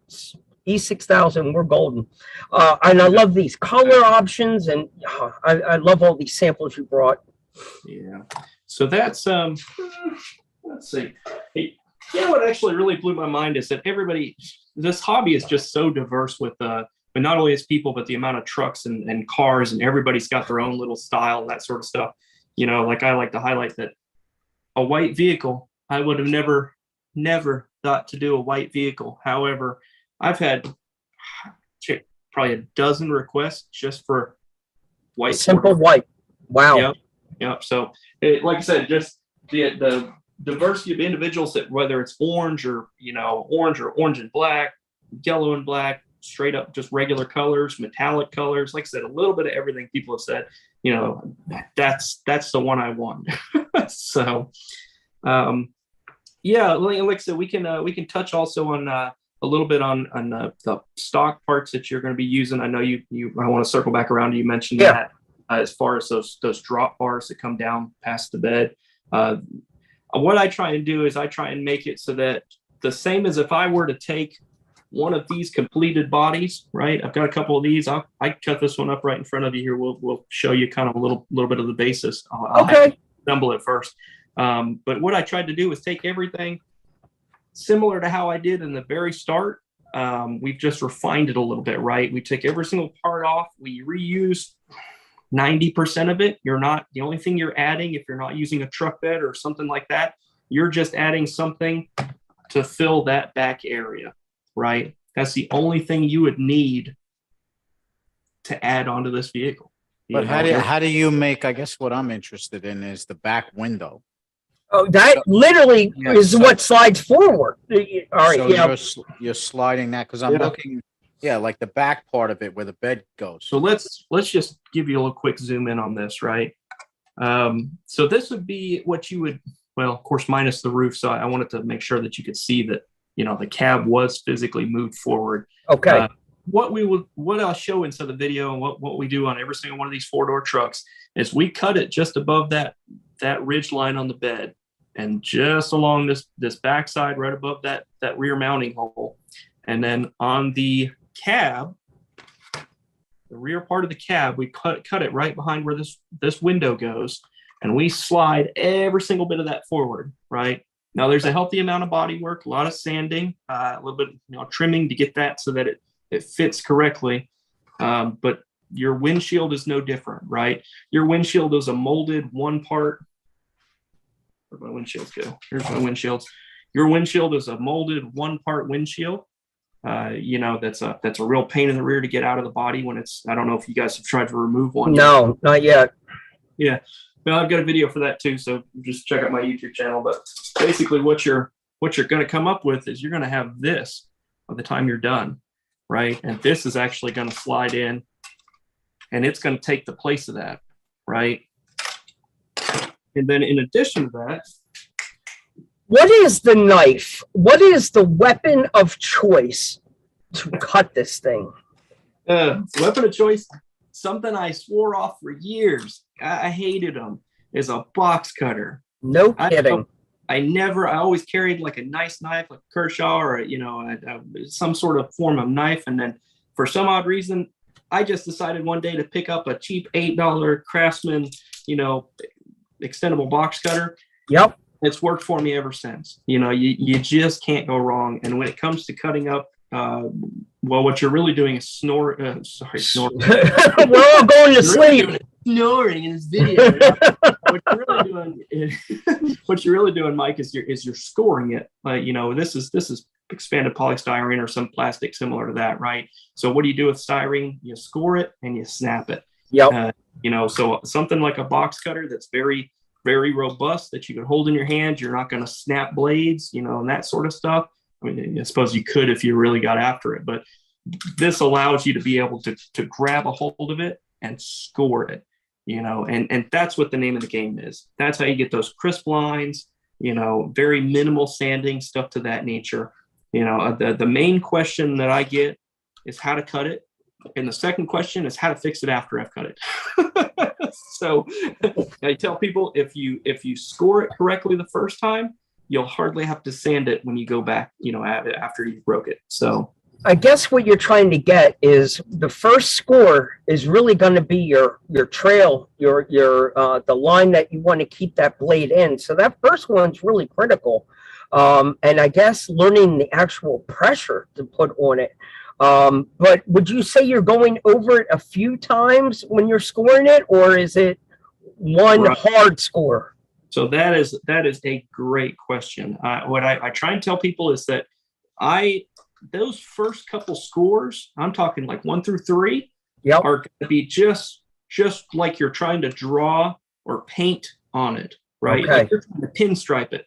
E6000, we're golden. And I love these color options, and I love all these samples you brought. Yeah. So that's let's see. Hey, what actually really blew my mind is that this hobby is just so diverse with but not only its people, but the amount of trucks and cars, and everybody's got their own little style and that sort of stuff. Like I like to highlight that a white vehicle, I would have never thought to do a white vehicle. However, I've had probably a dozen requests just for white. Simple white. Wow. Yep. So like I said, just the diversity of individuals, that whether it's orange or orange and black, yellow and black, straight up just regular colors, metallic colors, like I said, a little bit of everything. People have said, that's the one I want. So yeah, like I said, we can touch also on a little bit on the stock parts that you're going to be using. I know I want to circle back around. You mentioned that as far as those drop bars that come down past the bed. What I try and do is I try and make it so that the same as if I were to take one of these completed bodies, right? I've got a couple of these. I cut this one up right in front of you here. We'll show you kind of a little bit of the basis. I'll have to assemble it first. But what I tried to do was take everything similar to how I did in the very start. We've just refined it a little bit, right? We took every single part off. We reused 90% of it, you're not, the only thing you're adding, if you're not using a truck bed or something like that, you're just adding something to fill that back area, right? That's the only thing you would need to add onto this vehicle. But how do you make, I guess what I'm interested in is the back window. Oh, that literally is what slides forward. All right, so you're sliding that, because I'm looking, like the back part of it where the bed goes. So let's just give you a little quick zoom in on this, right? So this would be what you would, well, of course, minus the roof. So I wanted to make sure that you could see that, you know, the cab was physically moved forward. Okay. What I'll show inside the video, and what we do on every single one of these 4-door trucks, is we cut it just above that ridge line on the bed, and just along this backside, right above that rear mounting hole. And then on the cab, the rear part of the cab, we cut it right behind where this window goes, and we slide every single bit of that forward, right? Now there's a healthy amount of body work, a lot of sanding, a little bit, trimming to get that so that it fits correctly. But your windshield is no different, right? Your windshield is a molded one part. Where'd my windshields go? Here's my windshields. Your windshield is a molded one part windshield. That's a real pain in the rear to get out of the body when it's, I don't know if you guys have tried to remove one. No, not yet. Yeah. Well, I've got a video for that too. So just check out my YouTube channel. But basically what you're going to come up with is you're going to have this by the time you're done, right? And this is actually going to slide in, and it's going to take the place of that, right? And then in addition to that, what is the knife? What is the weapon of choice to cut this thing? Weapon of choice, something I swore off for years. I hated them, is a box cutter. No kidding. I always carried like a nice knife, like Kershaw, or some sort of form of knife. And then for some odd reason, I just decided one day to pick up a cheap $8 Craftsman, extendable box cutter. Yep. It's worked for me ever since. You just can't go wrong. And when it comes to cutting up, what you're really doing is snore. Snore. We're all going to sleep. Snoring in this video. What you're really doing, Mike, is you're scoring it. This is expanded polystyrene or some plastic similar to that, right? So what do you do with styrene? You score it and you snap it. Yep. So something like a box cutter that's very, very robust that you can hold in your hand. You're not going to snap blades, and that sort of stuff. I mean, I suppose you could if you really got after it, but this allows you to be able to grab a hold of it and score it, and that's what the name of the game is. That's how you get those crisp lines, very minimal sanding, stuff to that nature. The main question that I get is how to cut it. And the second question is how to fix it after I've cut it. So I tell people, if you score it correctly the first time, you'll hardly have to sand it when you go back, after you broke it. So I guess what you're trying to get is the first score is really going to be your trail, your the line that you want to keep that blade in. So that first one's really critical. And I guess learning the actual pressure to put on it. But would you say you're going over it a few times when you're scoring it, or is it one hard score? So that is a great question. What I try and tell people is that those first couple scores, I'm talking like 1 through 3, are going to be just like you're trying to draw or paint on it, right? Okay. Like you're trying to pinstripe it.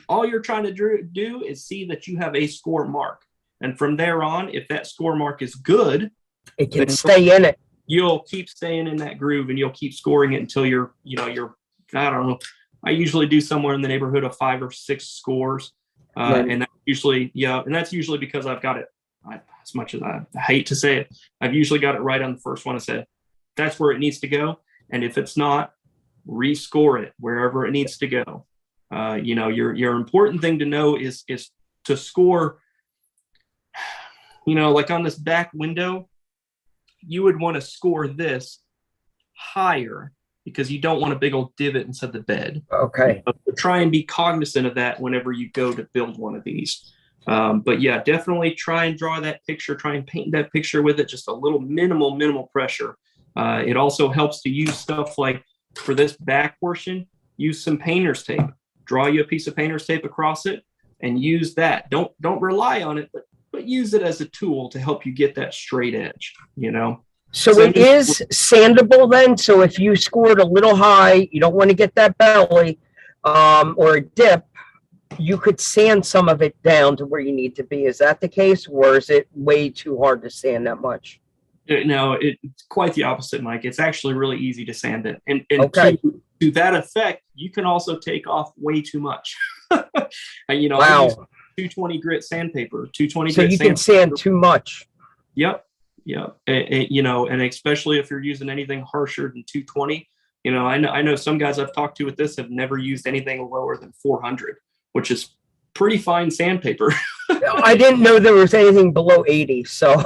All you're trying to do is see that you have a score mark. And from there on, if that score mark is good, it can stay in it. You'll keep staying in that groove, and you'll keep scoring it until you're, I don't know. I usually do somewhere in the neighborhood of 5 or 6 scores. And that's usually because I've got it, as much as I hate to say it, I've usually got it right on the first one. I said, that's where it needs to go. And if it's not, rescore it wherever it needs to go. Your important thing to know is to score, like on this back window, you would want to score this higher because you don't want a big old divot inside the bed. Okay. So try and be cognizant of that whenever you go to build one of these. But yeah, definitely try and draw that picture, try and paint that picture with it, just a little minimal pressure. It also helps to use stuff like for this back portion, use some painter's tape. Draw you a piece of painter's tape across it and use that. Don't rely on it, but use it as a tool to help you get that straight edge, you know. So it is sandable then. So if you scored a little high, you don't want to get that belly or a dip, you could sand some of it down to where you need to be. Is that the case, or is it way too hard to sand that much? No, it's quite the opposite, Mike. It's actually really easy to sand it. And okay. To that effect, you can also take off way too much. And, you know, wow. I use 220 grit sandpaper, 220 so grit you can sand too much. Yep. You know, and especially if you're using anything harsher than 220, you know, I know some guys I've talked to with this have never used anything lower than 400, which is pretty fine sandpaper. I didn't know there was anything below 80, so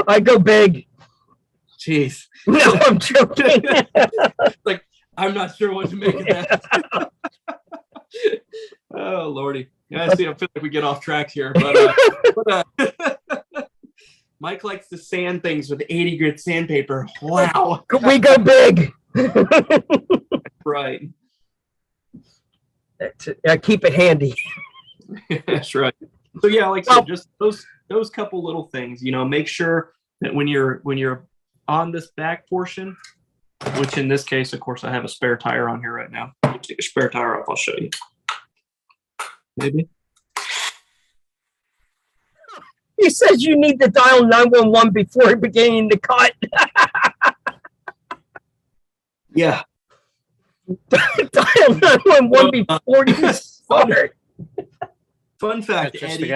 I go big. Jeez. No, I'm joking. Like, I'm not sure what to make of that. Oh, Lordy. Yeah, I see. I feel like we get off track here. But Mike likes to sand things with 80 grit sandpaper. Wow. We go big. Right. Keep it handy. That's right. So yeah, like I said, just those couple little things, you know, make sure that when you're on this back portion, which in this case, of course, I have a spare tire on here right now. I'll take a spare tire off. I'll show you. Maybe. He says you need to dial 911 before beginning to cut. Yeah. Dial 911 before you start. Fun fact, Eddie.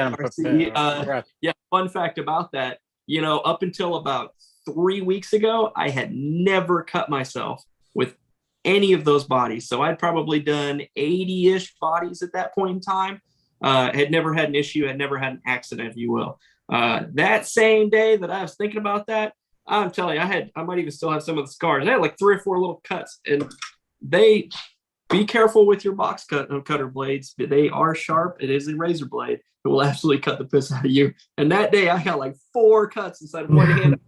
Fun fact about that. You know, up until about 3 weeks ago, I had never cut myself with any of those bodies. So I'd probably done 80-ish bodies at that point in time. Had never had an issue, had never had an accident, if you will. That same day that I was thinking about that, I'm telling you, I might even still have some of the scars. I had like 3 or 4 little cuts, and be careful with your box cutter blades. They are sharp. It is a razor blade. It will absolutely cut the piss out of you. And that day I got like 4 cuts inside of one hand.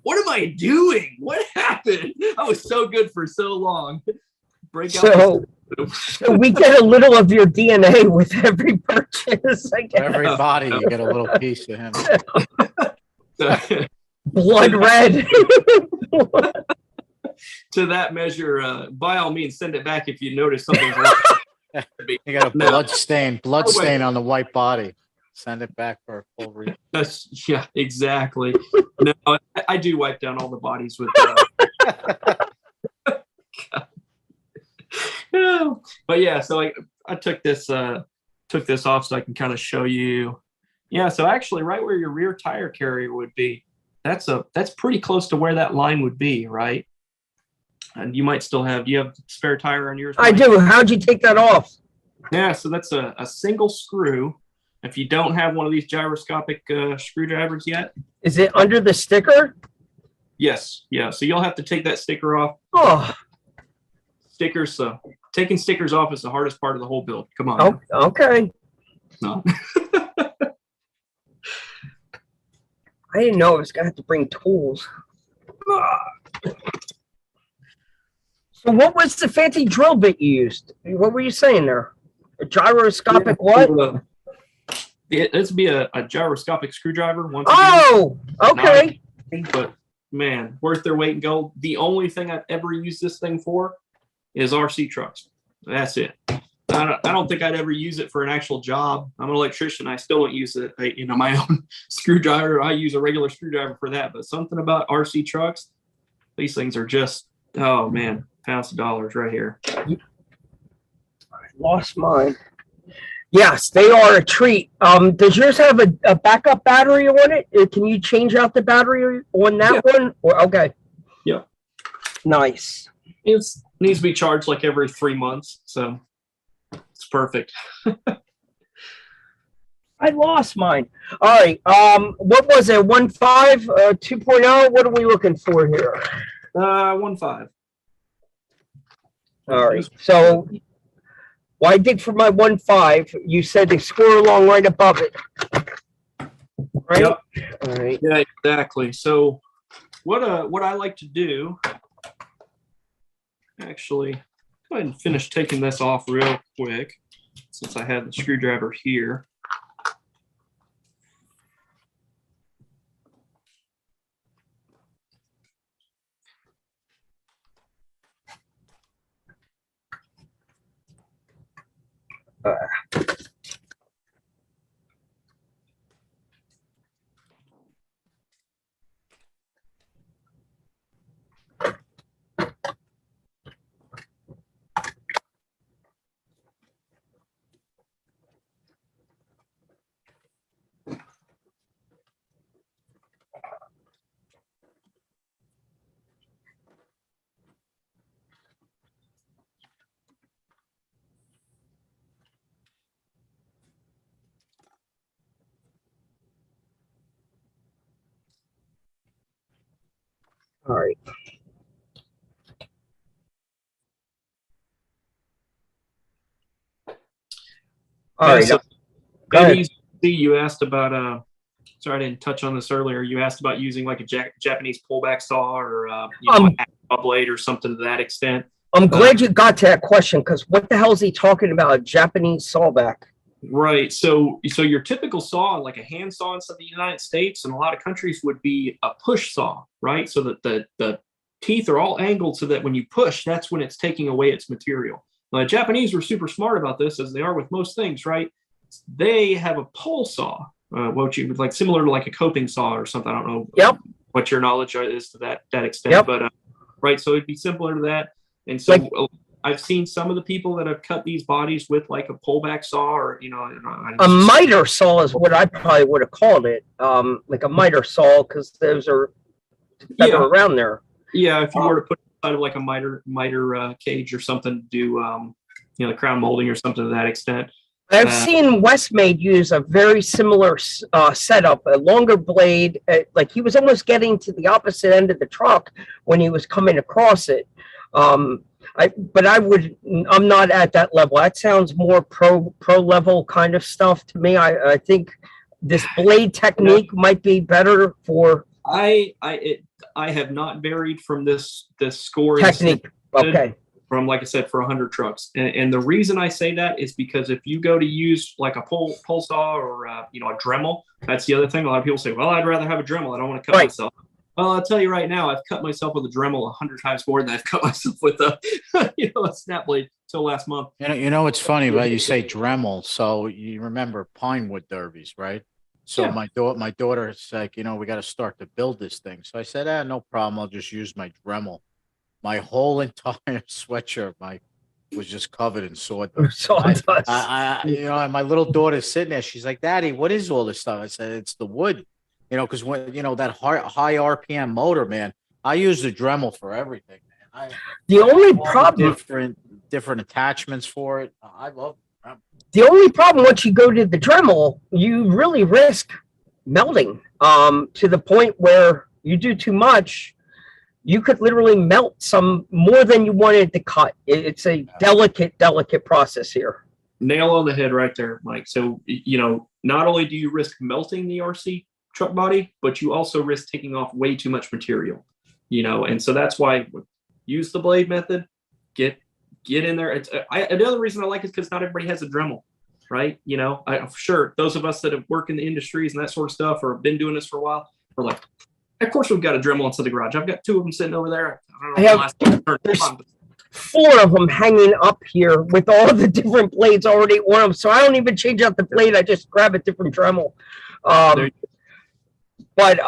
What am I doing? What happened? I was so good for so long. So we get a little of your DNA with every purchase. I guess. Every body, you get a little piece of him. Blood red. To that measure, by all means, send it back if you notice something's wrong. You got a blood stain on the white body. Send it back for a full read. Yeah, exactly. No, I do wipe down all the bodies with. But yeah, so I took this off so I can kind of show you. Yeah, so actually, right where your rear tire carrier would be, that's pretty close to where that line would be, right? And you might still have. Do you have spare tire on yours? I do. How'd you take that off? Yeah, so that's a single screw. If you don't have one of these gyroscopic screwdrivers yet. Is it under the sticker? Yes. Yeah. So you'll have to take that sticker off. Oh. Stickers. So taking stickers off is the hardest part of the whole build. Come on. Oh, okay. No. I didn't know I was going to have to bring tools. So what was the fancy drill bit you used? What were you saying there? A gyroscopic what? This would be a gyroscopic screwdriver. Oh, okay. But man, worth their weight in gold. The only thing I've ever used this thing for is RC trucks. That's it. I don't think I'd ever use it for an actual job. I'm an electrician. I still don't use it. My own screwdriver. I use a regular screwdriver for that. But something about RC trucks, these things are just, oh man, pounds of dollars right here. I lost mine. Yes, they are a treat. Does yours have a backup battery on it? Can you change out the battery on that one? Or okay. Yeah. Nice. It needs to be charged like every 3 months, so it's perfect. I lost mine. All right. What was it? 1.5, 2.0? What are we looking for here? 1.5. All right. So. Well, I did for my 1.5. You said they score along right above it. Right? Yep. All right. Yeah, exactly. So what I like to do, actually, go ahead and finish taking this off real quick, since I have the screwdriver here. All right. All right. So go ahead. you asked about sorry, I didn't touch on this earlier. You asked about using like a Japanese pullback saw or a blade or something to that extent. I'm glad you got to that question, because what the hell is he talking about? A Japanese sawback? Right. So your typical saw, like a hand saw in the United States and a lot of countries, would be a push saw, right? So that the teeth are all angled so that when you push, that's when it's taking away its material. Now, the Japanese were super smart about this, as they are with most things, right? They have a pole saw, what you would like, similar to like a coping saw or something. I don't know what your knowledge is to that extent, but right. So it'd be similar to that. And so I've seen some of the people that have cut these bodies with like a pullback saw, or a miter saw is what I probably would have called it, like a miter saw, because those are around there. Yeah, if you were to put inside of like a miter cage or something to do the crown molding or something to that extent. I've seen Wesmade use a very similar setup, a longer blade. Like he was almost getting to the opposite end of the truck when he was coming across it. I'm not at that level. That sounds more pro level kind of stuff to me. I think this blade technique might be better for. I have not varied from this score technique. Okay. From, like I said, for 100 trucks. And the reason I say that is because if you go to use like a pole saw or a Dremel, that's the other thing. A lot of people say, well, I'd rather have a Dremel. I don't want to cut myself. Well, I'll tell you right now, I've cut myself with a Dremel 100 times more than I've cut myself with a a snap blade till last month. It's funny about you say Dremel. So you remember pine wood derbies, right? So my daughter is like, we got to start to build this thing. So I said, no problem. I'll just use my Dremel. My whole entire sweatshirt was just covered in sawdust. And my little daughter's sitting there. She's like, Daddy, what is all this stuff? I said, it's the wood. Because when that high RPM motor, man, I use the Dremel for everything, man. The only problem, different attachments for it. I love it. The only problem once you go to the Dremel, you really risk melting to the point where you do too much. You could literally melt some more than you wanted to cut. It's a delicate process here. Nail on the head right there, Mike. So, not only do you risk melting the RC truck body, but you also risk taking off way too much material, and so that's why use the blade method, get in there. Another reason I like it is because not everybody has a Dremel, right? Sure, those of us that have worked in the industries and that sort of stuff or have been doing this for a while, we're like, of course we've got a Dremel inside the garage. I've got 2 of them sitting over there. There's 4 of them hanging up here with all the different blades already on them, so I don't even change out the blade. I just grab a different Dremel. But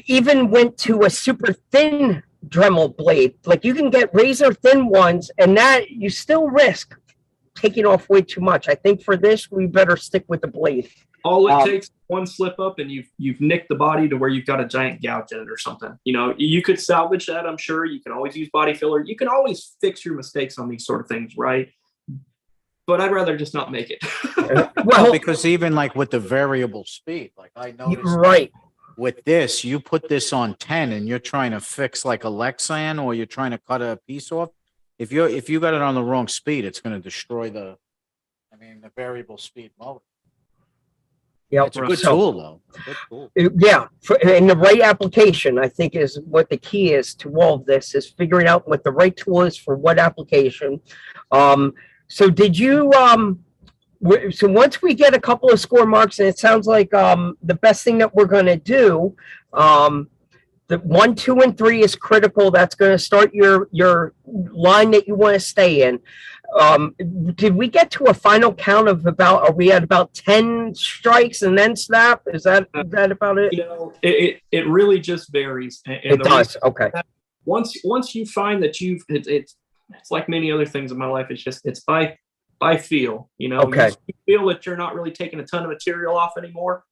even went to a super thin Dremel blade. Like you can get razor thin ones, and that you still risk taking off way too much. I think for this, we better stick with the blade. All it takes is one slip up, and you've nicked the body to where you've got a giant gouge in it or something. You could salvage that. I'm sure you can always use body filler. You can always fix your mistakes on these sort of things, right? But I'd rather just not make it. Well, because even like with the variable speed, like I noticed, right? With this, you put this on 10, and you're trying to fix like a Lexan, or you're trying to cut a piece off. If you got it on the wrong speed, it's going to destroy the variable speed motor. Yeah, It's a good tool, though. Good tool. Yeah, in the right application, I think is what the key is to all of this, is figuring out what the right tool is for what application. So did you, so once we get a couple of score marks, and it sounds like the best thing that we're going to do, the 1, 2, and 3 is critical. That's going to start your line that you want to stay in. Did we get to a final count of about, are we at about 10 strikes and then snap? Is that about it? You know, it really just varies. And it does. Okay. Once you find that it's like many other things in my life. It's by feel, you know. Okay. You feel that you're not really taking a ton of material off anymore.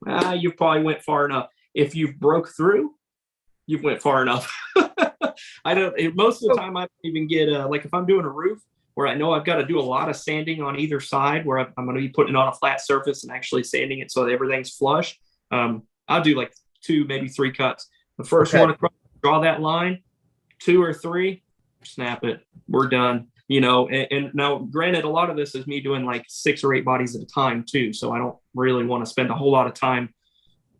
You probably went far enough. If you've broke through, you've went far enough. Most of the time I don't even get like if I'm doing a roof where I know I've got to do a lot of sanding on either side, where I'm going to be putting it on a flat surface and actually sanding it so that everything's flush. I'll do like 2, maybe 3 cuts. The first one across, draw that line, 2 or 3, snap it. We're done. You know, and now granted, a lot of this is me doing like 6 or 8 bodies at a time too. So I don't really want to spend a whole lot of time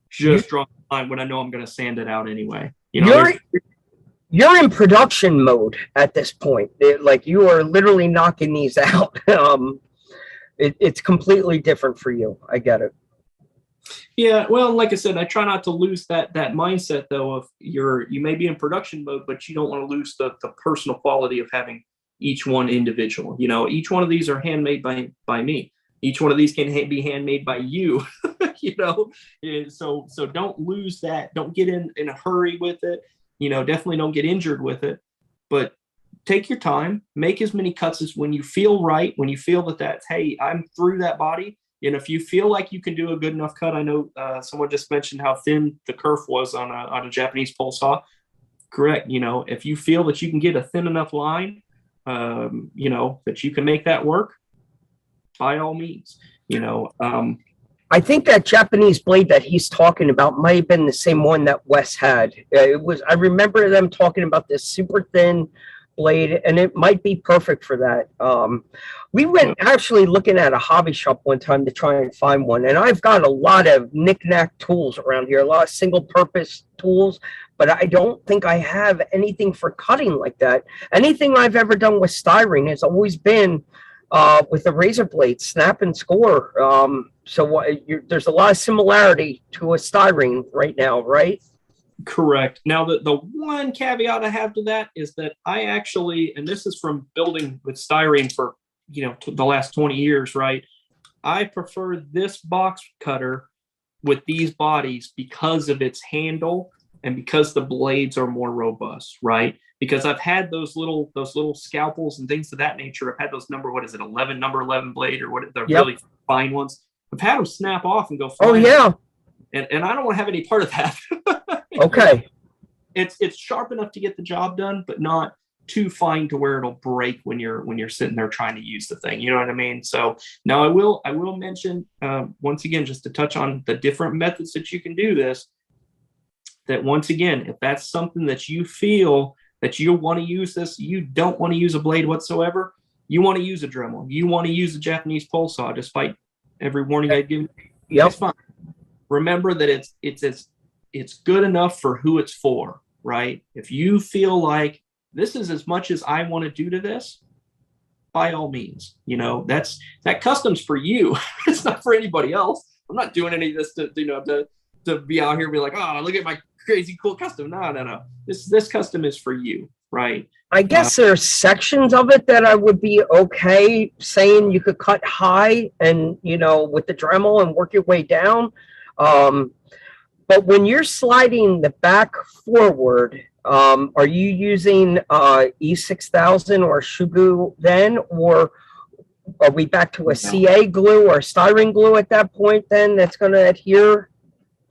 just drawing the line when I know I'm going to sand it out anyway. You know, you're in production mode at this point. Like you are literally knocking these out. It's completely different for you. I get it. Yeah, well, like I said, I try not to lose that mindset though of you may be in production mode, but you don't want to lose the personal quality of having each one individual. You know, each one of these are handmade by me. Each one of these can be handmade by you. You know, so don't lose that. Don't get in a hurry with it. You know, definitely don't get injured with it, but take your time, make as many cuts as when you feel right, when you feel that's, hey, I'm through that body. And if you feel like you can do a good enough cut, I know someone just mentioned how thin the kerf was on a Japanese pole saw. Correct. You know, if you feel that you can get a thin enough line, you know, that you can make that work, by all means, you know. I think that Japanese blade that he's talking about might have been the same one that Wes had. I remember them talking about this super thin blade, and it might be perfect for that. We went actually looking at a hobby shop one time to try and find one, and I've got a lot of knick-knack tools around here, a lot of single-purpose tools, but I don't think I have anything for cutting like that. Anything I've ever done with styrene has always been with the razor blade, snap and score. So there's a lot of similarity to a styrene right now, right? Correct. Now, the one caveat I have to that is that I actually, and this is from building with styrene for, you know, the last 20 years, right? I prefer this box cutter with these bodies because of its handle and because the blades are more robust, right? Because I've had those little scalpels and things of that nature. I've had those number 11 blade or what, the really fine ones. I've had them snap off and go flying. Oh yeah. And I don't want to have any part of that. Okay. It's sharp enough to get the job done, but not too fine to where it'll break when you're sitting there trying to use the thing. You know what I mean? So now I will mention once again, just to touch on the different methods that you can do this, that once again, if that's something that you feel that you want to use this, you don't want to use a blade whatsoever, you want to use a Dremel, you want to use a Japanese pole saw, despite every warning I've given, it's fine. Remember that it's good enough for who it's for, right? If you feel like this is as much as I want to do to this, by all means, you know, that custom's for you. It's not for anybody else. I'm not doing any of this to be out here and be like, oh, look at my crazy cool custom. No. This custom is for you, right? I guess there's sections of it that I would be okay saying you could cut high and, you know, with the Dremel and work your way down. But when you're sliding the back forward, are you using E6000 or Shugu then, or are we back to a CA glue or styrene glue at that point then that's going to adhere?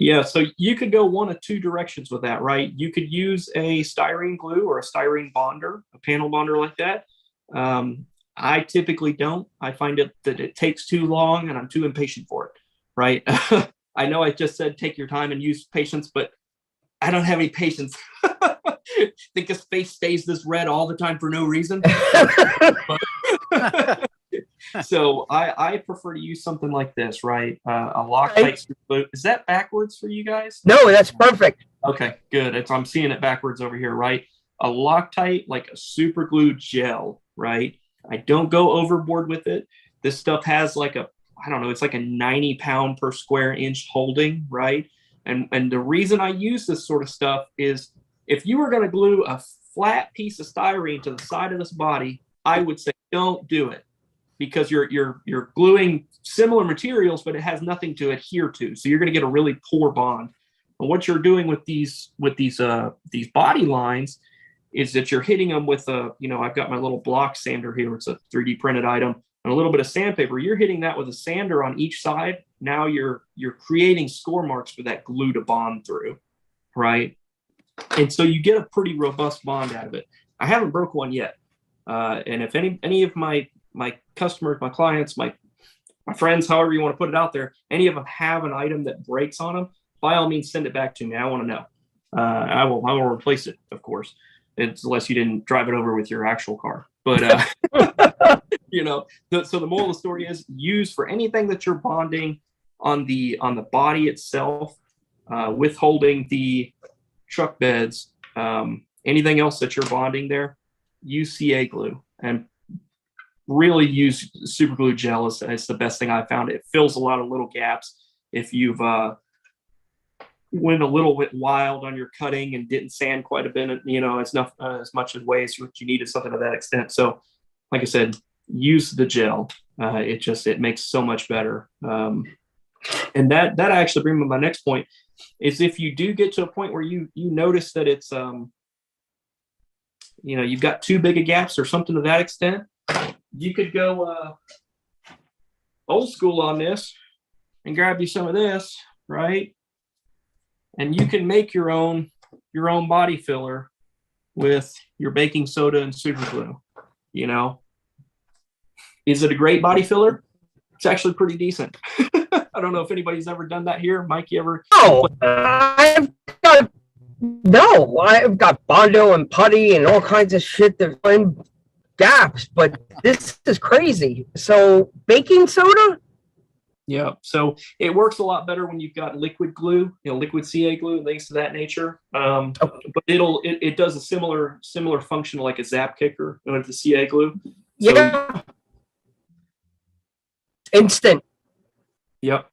Yeah, so you could go one of two directions with that, right? You could use a styrene glue or a styrene bonder, a panel bonder like that. I typically don't. I find that it takes too long and I'm too impatient for it, right? I know I just said take your time and use patience, but I don't have any patience. Think his face stays this red all the time for no reason. So I prefer to use something like this, right? A Loctite super glue. Is that backwards for you guys? No, that's perfect. Okay, good. I'm seeing it backwards over here, right? A Loctite, like a super glue gel, right? I don't go overboard with it. This stuff has like I don't know, it's like a 90 pound per square inch holding, right? And the reason I use this sort of stuff is if you were going to glue a flat piece of styrene to the side of this body, I would say don't do it, because you're gluing similar materials, but it has nothing to adhere to. So you're going to get a really poor bond. And what you're doing with these body lines is that you're hitting them with I've got my little block sander here. It's a 3D printed item and a little bit of sandpaper. You're hitting that with a sander on each side. Now you're creating score marks for that glue to bond through, right? And so you get a pretty robust bond out of it. I haven't broke one yet. And if any of my customers, my clients, my friends, however you want to put it out there, any of them have an item that breaks on them, by all means, send it back to me. I want to know. I will replace it, of course, unless you didn't drive it over with your actual car. But, so the moral of the story is use for anything that you're bonding on the body itself, withholding the truck beds, anything else that you're bonding there, use CA glue, and really use super glue gel. It's the best thing I've found. It fills a lot of little gaps. If you've went a little bit wild on your cutting and didn't sand quite a bit, as much as ways what you needed, something to that extent. So like I said, use the gel. It makes so much better. And that actually brings me to my next point, is if you do get to a point where you notice that it's you've got too big of gaps or something to that extent, you could go old school on this and grab you some of this, right? And you can make your own body filler with your baking soda and super glue. Is it a great body filler? It's actually pretty decent. I don't know if anybody's ever done that here. Mike, you ever? Oh, I've got Bondo and putty and all kinds of shit that find gaps, but this is crazy. So baking soda? Yeah. So it works a lot better when you've got liquid glue, liquid CA glue, things of that nature. But it does a similar function like a zap kicker with the CA glue. So, yeah. Instant. Yep.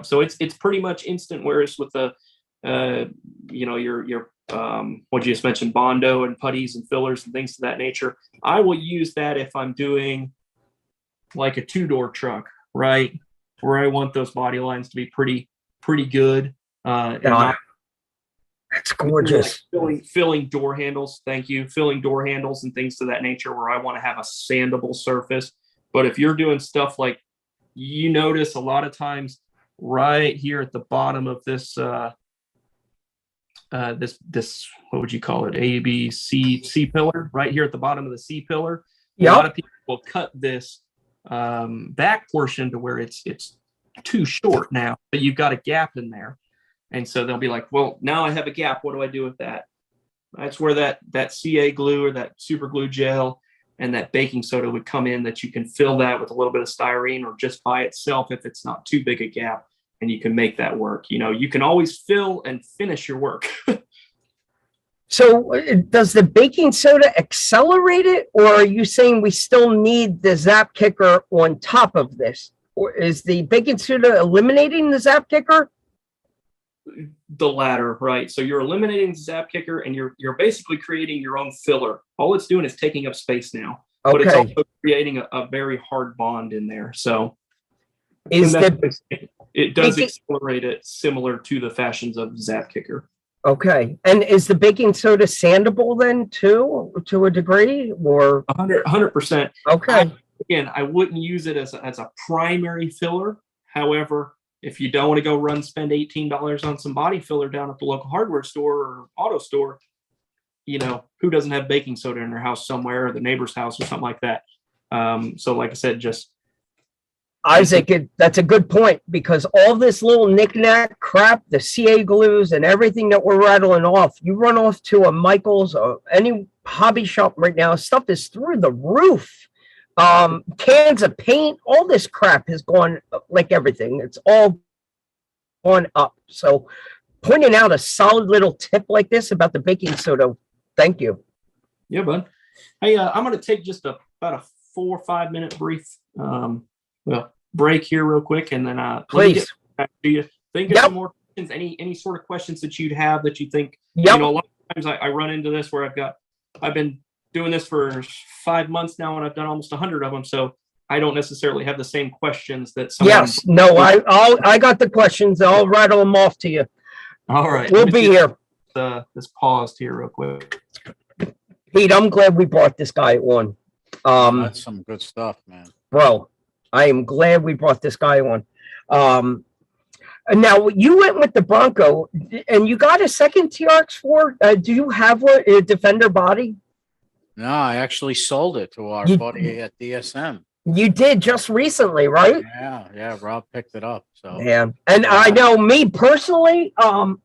So it's pretty much instant. Whereas with the, your what you just mentioned, Bondo and putties and fillers and things of that nature, I will use that if I'm doing like a 2-door truck, right? Where I want those body lines to be pretty good. That's gorgeous. Like filling door handles. Thank you. Filling door handles and things to that nature where I want to have a sandable surface. But if you're doing stuff like, you notice a lot of times right here at the bottom of this, this what would you call it? A, B, C pillar, right here at the bottom of the C pillar. Yep. A lot of people will cut this back portion to where it's too short now, but you've got a gap in there. And so they'll be like, well, now I have a gap. What do I do with that? That's where that CA glue or that super glue gel and that baking soda would come in, that you can fill that with a little bit of styrene or just by itself if it's not too big a gap, and you can make that work. You can always fill and finish your work. So does the baking soda accelerate it, or are you saying we still need the zap kicker on top of this? Or is the baking soda eliminating the zap kicker? The latter, right? So you're eliminating the zap kicker and you're basically creating your own filler. All it's doing is taking up space now, but it's also creating a very hard bond in there. So it does accelerate it similar to the fashions of zap kicker. Okay. And is the baking soda sandable then too, to a degree, or 100%? Okay. I wouldn't use it as a primary filler. However, if you don't want to spend $18 on some body filler down at the local hardware store or auto store, who doesn't have baking soda in their house somewhere, or the neighbor's house or something like that? So like I said, Isaac, that's a good point, because all this little knick-knack crap, the CA glues and everything that we're rattling off, you run off to a Michael's or any hobby shop right now, stuff is through the roof. Cans of paint, all this crap has gone like everything. It's all gone up. So pointing out a solid little tip like this about the baking soda, thank you. Yeah, bud. Hey, I'm going to take just about a 4 or 5 minute brief break here real quick, and then please. Do you think of some more questions? Any sort of questions that you'd have that you think? You know, a lot of times I run into this where I've been doing this for 5 months now, and I've done almost 100 of them, so I don't necessarily have the same questions that someone. Yes, no, I got the questions. I'll rattle them off to you. All right, we'll be here. This paused here real quick. Pete, I'm glad we brought this guy on. That's some good stuff, man. Bro, I am glad we brought this guy on. Now, you went with the Bronco, and you got a second TRX4. Do you have a Defender body? No, I actually sold it to our buddy at DSM. You did just recently, right? Yeah. Rob picked it up. So yeah, and I know me personally, our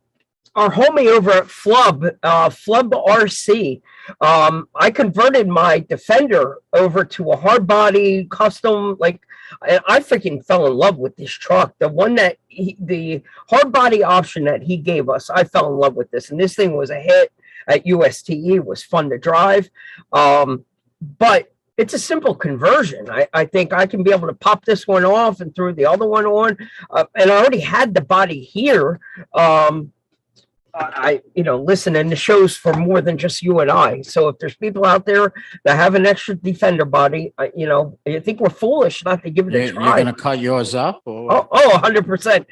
homie over at Flub Rc, I converted my Defender over to a hard body custom. Like, I freaking fell in love with this truck. The one that the hard body option that he gave us, I fell in love with this, and this thing was a hit at USTE. It was fun to drive, but it's a simple conversion. I think I can be able to pop this one off and throw the other one on, and I already had the body here. I listen, and the show's for more than just you and I. So if there's people out there that have an extra Defender body, I think we're foolish not to give it a try. You're going to cut yours up? Or? 100%.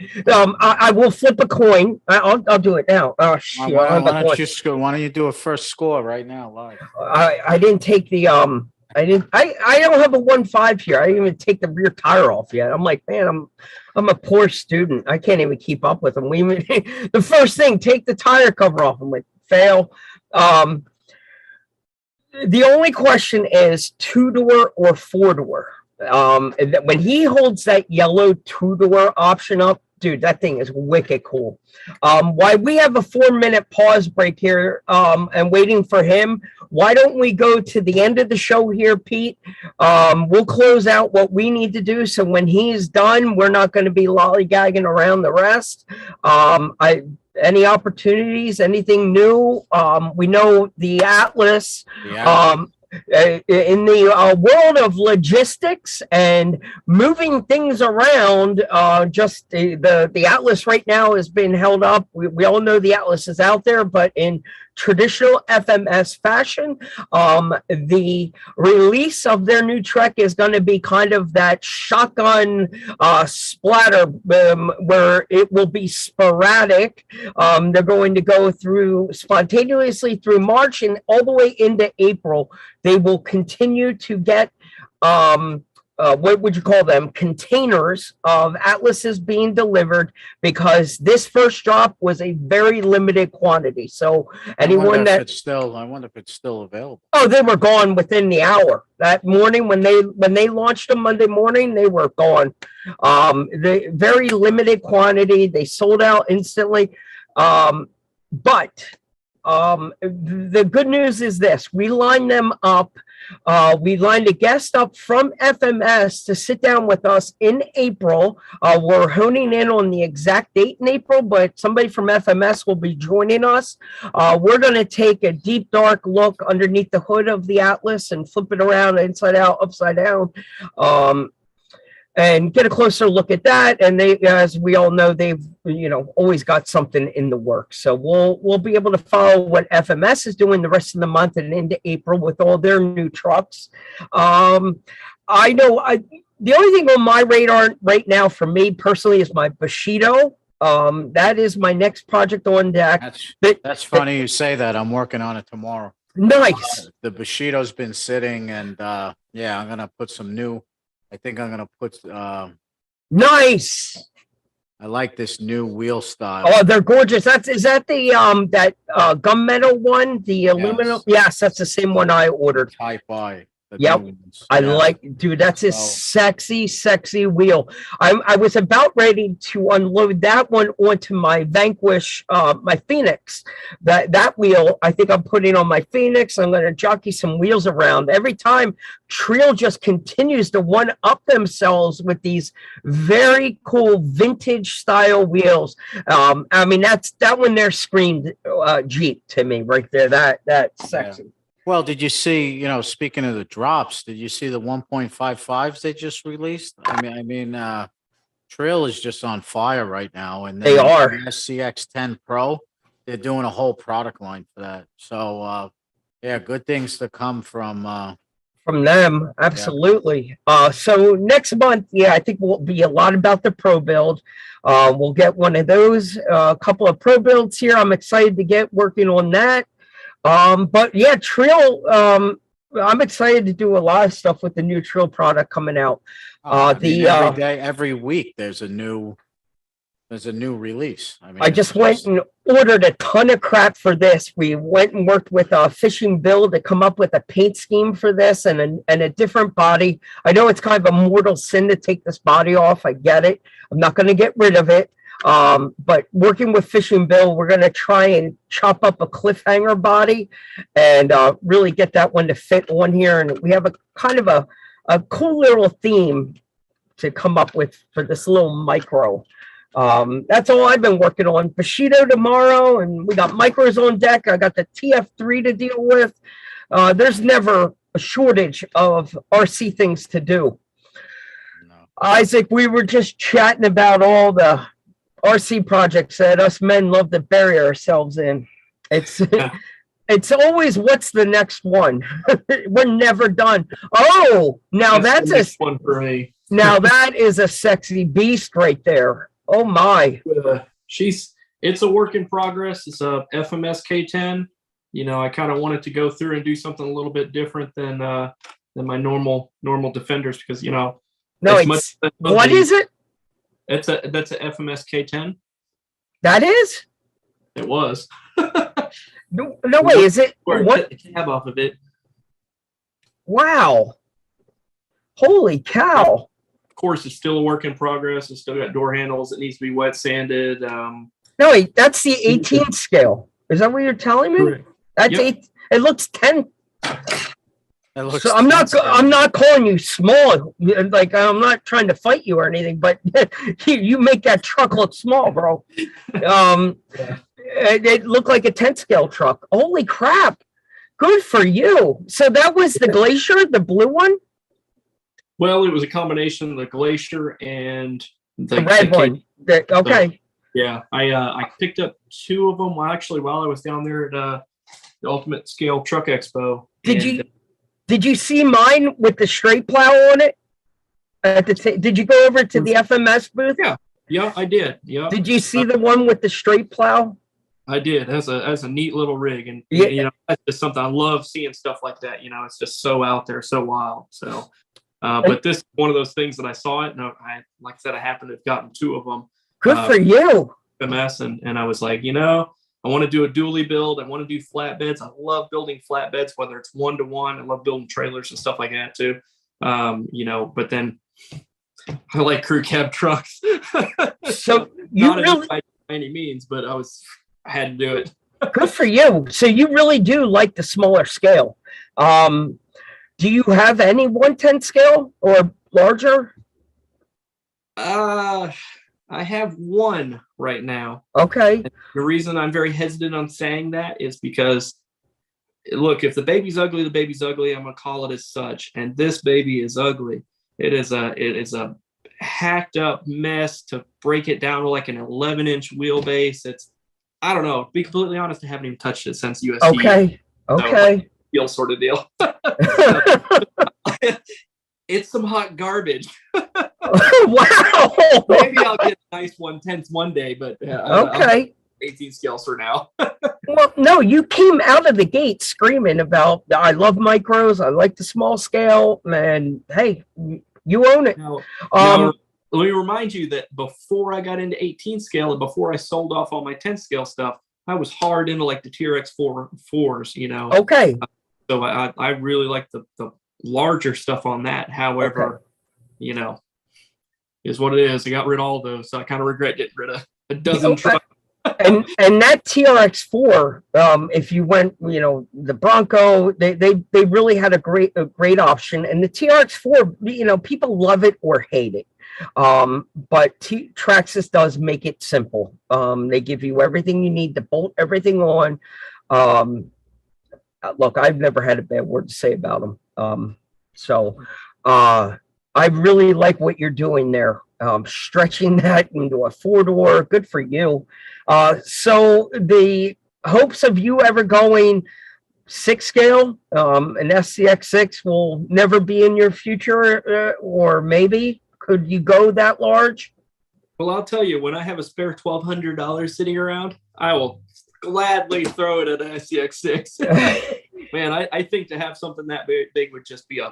I will flip a coin. I'll do it now. Oh, shit. Why don't you do a first score right now live? I didn't take the I don't have a 1.5 here. I didn't even take the rear tire off yet. I'm like, man, I'm a poor student. I can't even keep up with them. The first thing, take the tire cover off. I'm like, fail. The only question is 2-door or 4-door. When he holds that yellow 2-door option up, dude, that thing is wicked cool. Why we have a 4-minute pause break here and waiting for him, why don't we go to the end of the show here, Pete? We'll close out what we need to do, so when he's done, we're not going to be lollygagging around the rest. Any opportunities, anything new? We know the Atlas. Yeah. In the world of logistics and moving things around, just the Atlas right now has been held up. We all know the Atlas is out there, but in traditional FMS fashion, the release of their new Trek is going to be kind of that shotgun splatter where it will be sporadic. They're going to go through spontaneously through March and all the way into April. They will continue to get what would you call them? Containers of Atlases being delivered, because this first drop was a very limited quantity. So anyone I wonder if it's still available. Oh, they were gone within the hour. That morning when they launched them Monday morning, they were gone. The very limited quantity. They sold out instantly. But the good news is this: we lined them up. We lined a guest up from FMS to sit down with us in April. We're honing in on the exact date in April, but somebody from FMS will be joining us. We're going to take a deep, dark look underneath the hood of the Atlas and flip it around inside out, upside down. And get a closer look at that. And they, as we all know, they've always got something in the works. So we'll be able to follow what FMS is doing the rest of the month and into April with all their new trucks. I know the only thing on my radar right now for me personally is my Bushido. That is my next project on deck. That's funny you say that. I'm working on it tomorrow. Nice. The Bushido's been sitting, and yeah, I'm gonna put some new. I think I'm gonna put. Nice. I like this new wheel style. Oh, they're gorgeous. Is that the gunmetal one? The aluminum? Yes, that's the same one I ordered. Type I. the Yep. new ones. I Yeah. like, dude, that's a So- sexy wheel. I was about ready to unload that one onto my Vanquish, my Phoenix. That wheel, I think I'm putting on my Phoenix. I'm going to jockey some wheels around. Every time, Treal just continues to one up themselves with these very cool vintage style wheels. I mean, that one there screamed Jeep to me right there. That's sexy. Well, did you see, you know, speaking of the drops, did you see the 1.55s they just released? I mean, Treal is just on fire right now. And They then are. the SCX10 Pro, they're doing a whole product line for that. So, yeah, good things to come from them, absolutely. So next month, yeah, I think will be a lot about the Pro build. We'll get one of those, a couple of Pro builds here. I'm excited to get working on that. But yeah, Treal, I'm excited to do a lot of stuff with the new Treal product coming out. I mean, every day, every week, there's a new release. I mean, I just went and ordered a ton of crap for this. We went and worked with Fishing Bill to come up with a paint scheme for this and a different body. I know it's kind of a mortal sin to take this body off. I get it. I'm not going to get rid of it. But working with Fishing Bill, we're going to try and chop up a cliffhanger body and really get that one to fit on here. And we have a kind of a cool little theme to come up with for this little micro. That's all I've been working on. Bushido tomorrow, and we got micros on deck. I got the TF3 to deal with. There's never a shortage of RC things to do. No. Isaac, we were just chatting about all the RC projects that us men love to bury ourselves in. It's always what's the next one. We're never done. Oh, now that's the next one for me. Now that is a sexy beast right there. Oh my. It's a work in progress. It's a FMS K10. You know, I kind of wanted to go through and do something a little bit different than my normal Defenders because, you know, what is it? That's a FMS K10. That is? It was. No way, is it? What? The cab off of it. Wow. Holy cow. Of course, it's still a work in progress. It's still got door handles. It needs to be wet sanded. No, wait, that's the 18 scale. Is that what you're telling me? Correct. That's 8. It looks 10. So I'm not calling you small. Like, I'm not trying to fight you or anything, but you make that truck look small, bro. It looked like a 10 scale truck. Holy crap. Good for you. So that was the Glacier, the blue one? Well, it was a combination of the Glacier and the red one. Okay. Yeah, I picked up 2 of them. Well, actually, while I was down there at the Ultimate Scale Truck Expo. Did you see mine with the straight plow on it? Did you go over to the FMS booth? Yeah, I did. Yeah. Did you see the one with the straight plow? I did. That's a neat little rig, and yeah. You know, that's just something I love seeing stuff like that. You know, it's just so out there, so wild. So, but this is one of those things that I saw it, and like I said, I happened to have gotten 2 of them. Good for you. FMS, and I was like, you know, I want to do a dually build. I want to do flatbeds. I love building flatbeds, whether it's 1-to-1. I love building trailers and stuff like that too. You know, but then I like crew cab trucks. So you really by any means, but I had to do it. Good for you. So you really do like the smaller scale. Do you have any 110 scale or larger? I have 1 right now. Okay. The reason I'm very hesitant on saying that is because, look, if the baby's ugly, the baby's ugly. I'm gonna call it as such. And this baby is ugly. It is a hacked up mess to break it down to like an 11-inch wheelbase. I don't know. To be completely honest, I haven't even touched it since USD. Okay. Okay. Deal sort of deal. It's some hot garbage. Wow. Maybe I'll get nice 110s one day, but okay. 18 scales for now. Well, no, you came out of the gate screaming about, I love micros, I like the small scale, and hey, you own it. Now, let me remind you that before I got into 18 scale and before I sold off all my 10 scale stuff, I was hard into like the TRX 4s, you know. Okay. So I really like the larger stuff on that. However, you know, is what it is. I got rid of all those, so I kind of regret getting rid of a dozen trucks. And that TRX4, if you went, you know, the Bronco, they really had a great option. And the TRX4, you know, people love it or hate it. But Traxxas does make it simple. They give you everything you need to bolt everything on. Look, I've never had a bad word to say about them. I really like what you're doing there. Stretching that into a 4-door, good for you. So the hopes of you ever going 6 scale, an SCX6 will never be in your future, or maybe could you go that large? Well, I'll tell you, when I have a spare $1,200 sitting around, I will gladly throw it at an SCX6. Man, I think to have something that big would just be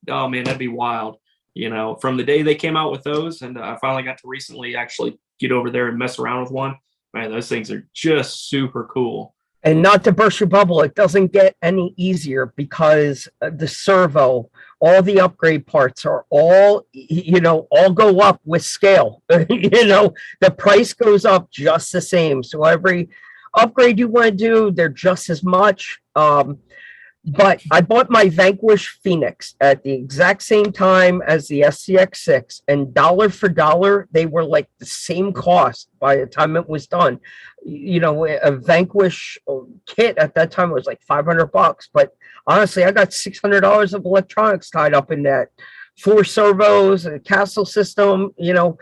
oh man, that'd be wild. You know, from the day they came out with those, and I finally got to recently actually get over there and mess around with one. Man, those things are just super cool. And not to burst your bubble, it doesn't get any easier because the servo, all the upgrade parts are all, you know, all go up with scale. You know, the price goes up just the same. So every upgrade you want to do, they're just as much. But I bought my Vanquish Phoenix at the exact same time as the SCX6, and dollar for dollar, they were like the same cost by the time it was done. You know, a Vanquish kit at that time was like $500, but honestly, I got $600 of electronics tied up in that. 4 servos, a castle system, you know,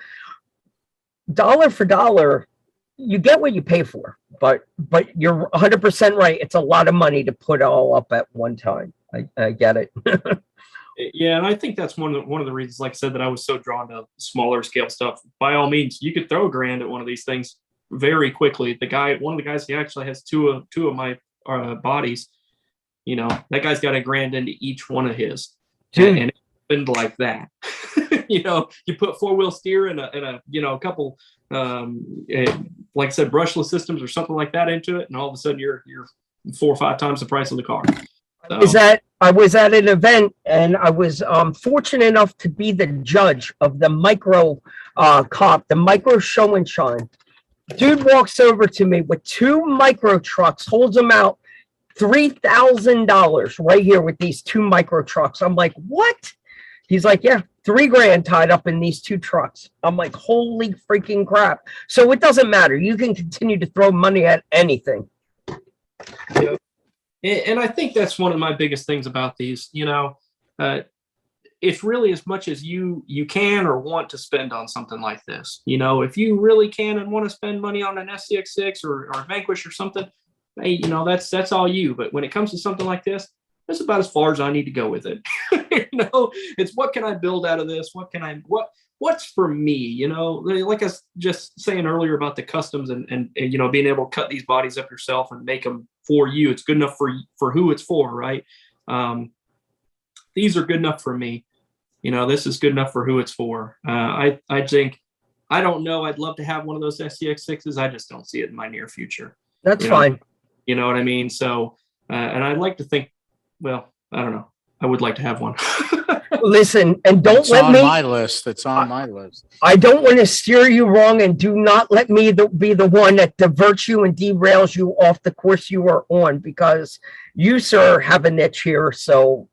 dollar for dollar, you get what you pay for. But you're 100% right. It's a lot of money to put all up at one time. I get it. Yeah, and I think that's one of the reasons, like I said, that I was so drawn to smaller scale stuff. By all means, you could throw $1,000 at one of these things very quickly. One of the guys, he actually has two of my bodies. You know, that guy's got $1,000 into each one of his, and it happened like that. You know, you put 4-wheel steer and a you know, a couple like I said, brushless systems or something like that into it, and all of a sudden you're 4 or 5 times the price of the car. So. I was at an event, and I was fortunate enough to be the judge of the micro comp, the micro show and shine. Dude walks over to me with 2 micro trucks, holds them out, $3,000 right here with these 2 micro trucks. I'm like, what? He's like, yeah, $3,000 tied up in these 2 trucks. I'm like, holy freaking crap. So it doesn't matter. You can continue to throw money at anything. Yeah. And I think that's one of my biggest things about these. You know, it's really as much as you can or want to spend on something like this. You know, if you really can and want to spend money on an SCX6 or a Vanquish or something, hey, you know, that's all you. But when it comes to something like this, that's about as far as I need to go with it. You know, it's what can I build out of this? What's for me? You know, like I was just saying earlier about the customs and you know, being able to cut these bodies up yourself and make them for you. It's good enough for who it's for, right? These are good enough for me. You know, this is good enough for who it's for. I think, I don't know. I'd love to have one of those SCX6s. I just don't see it in my near future. That's fine. You know what I mean? So, and I'd like to think, well, I don't know. I would like to have one. Listen, and don't It's let on me. my list. It's on my list. I don't want to steer you wrong, and do not let me be the one that diverts you and derails you off the course you are on, because you, sir, have a niche here. So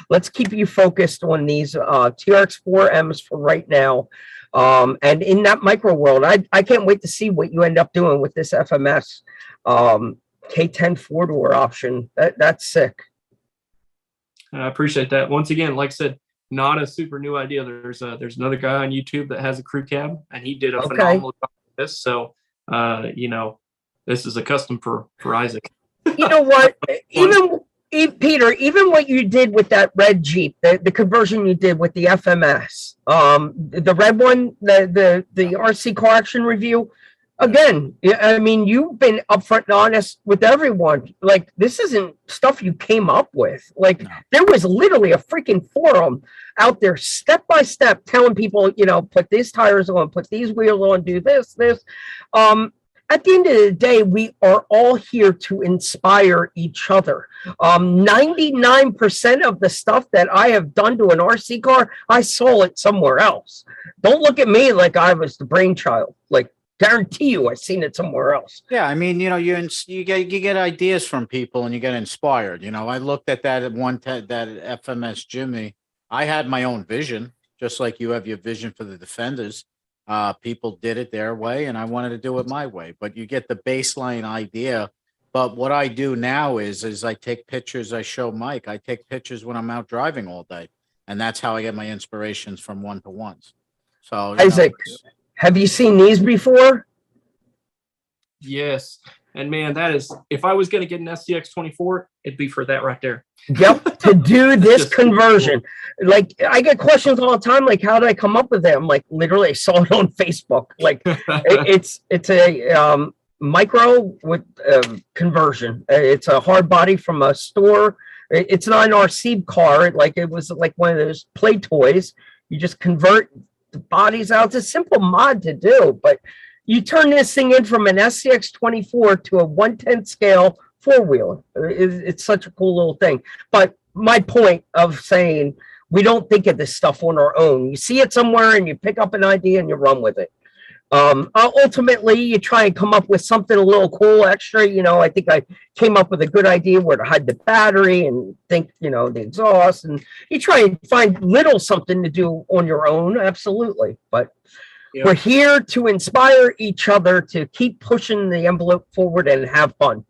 let's keep you focused on these TRX4Ms for right now. And in that micro world, I can't wait to see what you end up doing with this FMS K10 4-door option. That's sick. I appreciate that. Once again, like I said, not a super new idea. There's another guy on YouTube that has a crew cab, and he did a phenomenal job with this. So, you know, this is a custom for Isaac. You know what? Peter, even what you did with that red Jeep, the conversion you did with the FMS, the red one, the Rccaraction review, again, I mean, you've been upfront and honest with everyone. Like, this isn't stuff you came up with. Like, there was literally a freaking forum out there, step by step, telling people, you know, put these tires on, put these wheels on, do this. at the end of the day, we are all here to inspire each other. 99% of the stuff that I have done to an RC car, I saw it somewhere else. Don't look at me like I was the brainchild. Like, guarantee you, I've seen it somewhere else. Yeah, I mean, you know, you get ideas from people and you get inspired. You know, I looked at that that FMS Jimmy. I had my own vision, just like you have your vision for the Defenders. People did it their way, and I wanted to do it my way. But you get the baseline idea. But what I do now is I take pictures. I show Mike. I take pictures when I'm out driving all day, and that's how I get my inspirations from one-to-ones. So, Isaac, have you seen these before? Yes. And man, that is, if I was going to get an SCX 24, it'd be for that right there. Yep, to do this conversion. Like, I get questions all the time, like, how did I come up with it? I'm like, literally, I saw it on Facebook. Like, it's a micro with conversion. It's a hard body from a store. It's not an RC car. Like, it was like one of those play toys. You just convert the bodies out. It's a simple mod to do, but you turn this thing in from an SCX 24 to a 1/10 scale four-wheeler. It's such a cool little thing. But my point of saying we don't think of this stuff on our own. You see it somewhere and you pick up an idea and you run with it. Ultimately, you try and come up with something a little cool extra. You know, I think I came up with a good idea where to hide the battery and think, you know, the exhaust. And you try and find little something to do on your own. Absolutely. But we're here to inspire each other to keep pushing the envelope forward and have fun.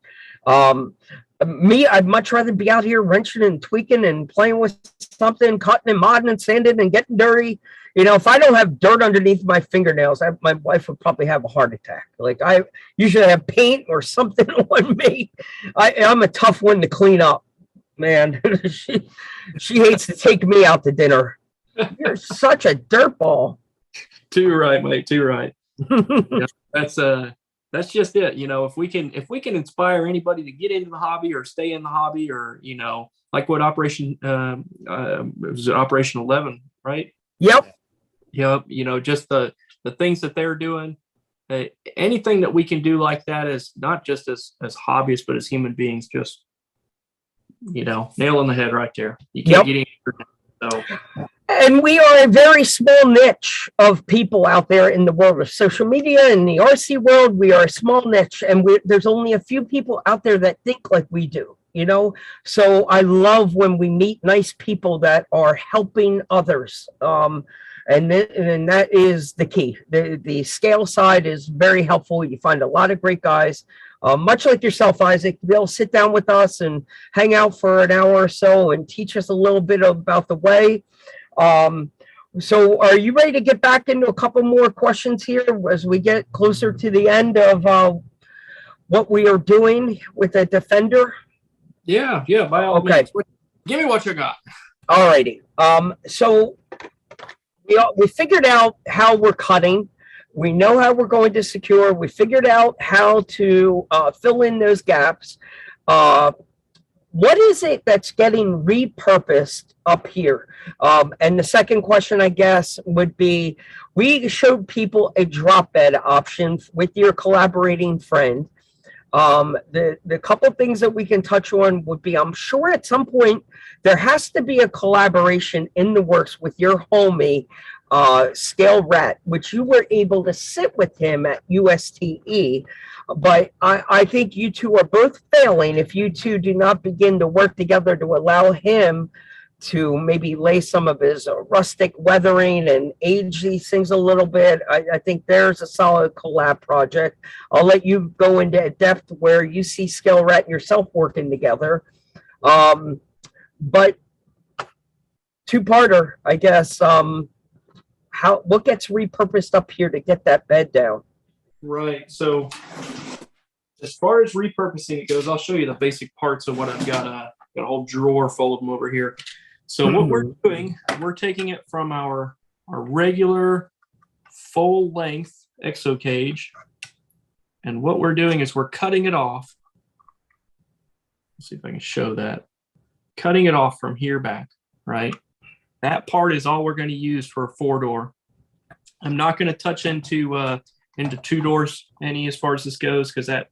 Me, I'd much rather be out here wrenching and tweaking and playing with something, cutting and modding and sanding and getting dirty. You know, if I don't have dirt underneath my fingernails, my wife would probably have a heart attack. Like, I usually have paint or something on me. I'm a tough one to clean up, man. she hates to take me out to dinner. You're such a dirtball. Too right, mate. Too right. Yeah, that's just it. You know, if we can inspire anybody to get into the hobby or stay in the hobby, or, you know, like what Operation was it Operation 11, right? Yep. Yep. You know, just the things that they're doing. Anything that we can do like that is not just as hobbyists, but as human beings. Just, you know, nail on the head right there. You can't get in. So. And we are a very small niche of people out there in the world of social media. In the RC world, we are a small niche, and there's only a few people out there that think like we do, you know? So I love when we meet nice people that are helping others. And that is the key. The scale side is very helpful. You find a lot of great guys, much like yourself, Isaac. They'll sit down with us and hang out for an hour or so and teach us a little bit about the way. So are you ready to get back into a couple more questions here as we get closer to the end of what we are doing with the Defender? Yeah, by all means. Give me what you got. All righty. So we figured out how we're cutting. We know how we're going to secure. We figured out how to fill in those gaps. What is it that's getting repurposed up here? And the second question, I guess, would be, we showed people a drop bed option with your collaborating friend. The couple things that we can touch on would be, I'm sure at some point there has to be a collaboration in the works with your homie, Scale Rat, which you were able to sit with him at USTE. But I think you two are both failing if you two do not begin to work together to allow him to maybe lay some of his rustic weathering and age these things a little bit. I think there's a solid collab project. I'll let you go into depth where you see Scale Rat and yourself working together. But two-parter, I guess. What gets repurposed up here to get that bed down? Right. So as far as repurposing it goes, I'll show you the basic parts of what I've got. Got a whole drawer full of them over here. So what we're doing, we're taking it from our regular full length exo cage, and what we're doing is we're cutting it off. Let's see if I can show that. Cutting it off from here back, right? That part is all we're going to use for a four-door. I'm not going to touch into into 2 doors any as far as this goes, because that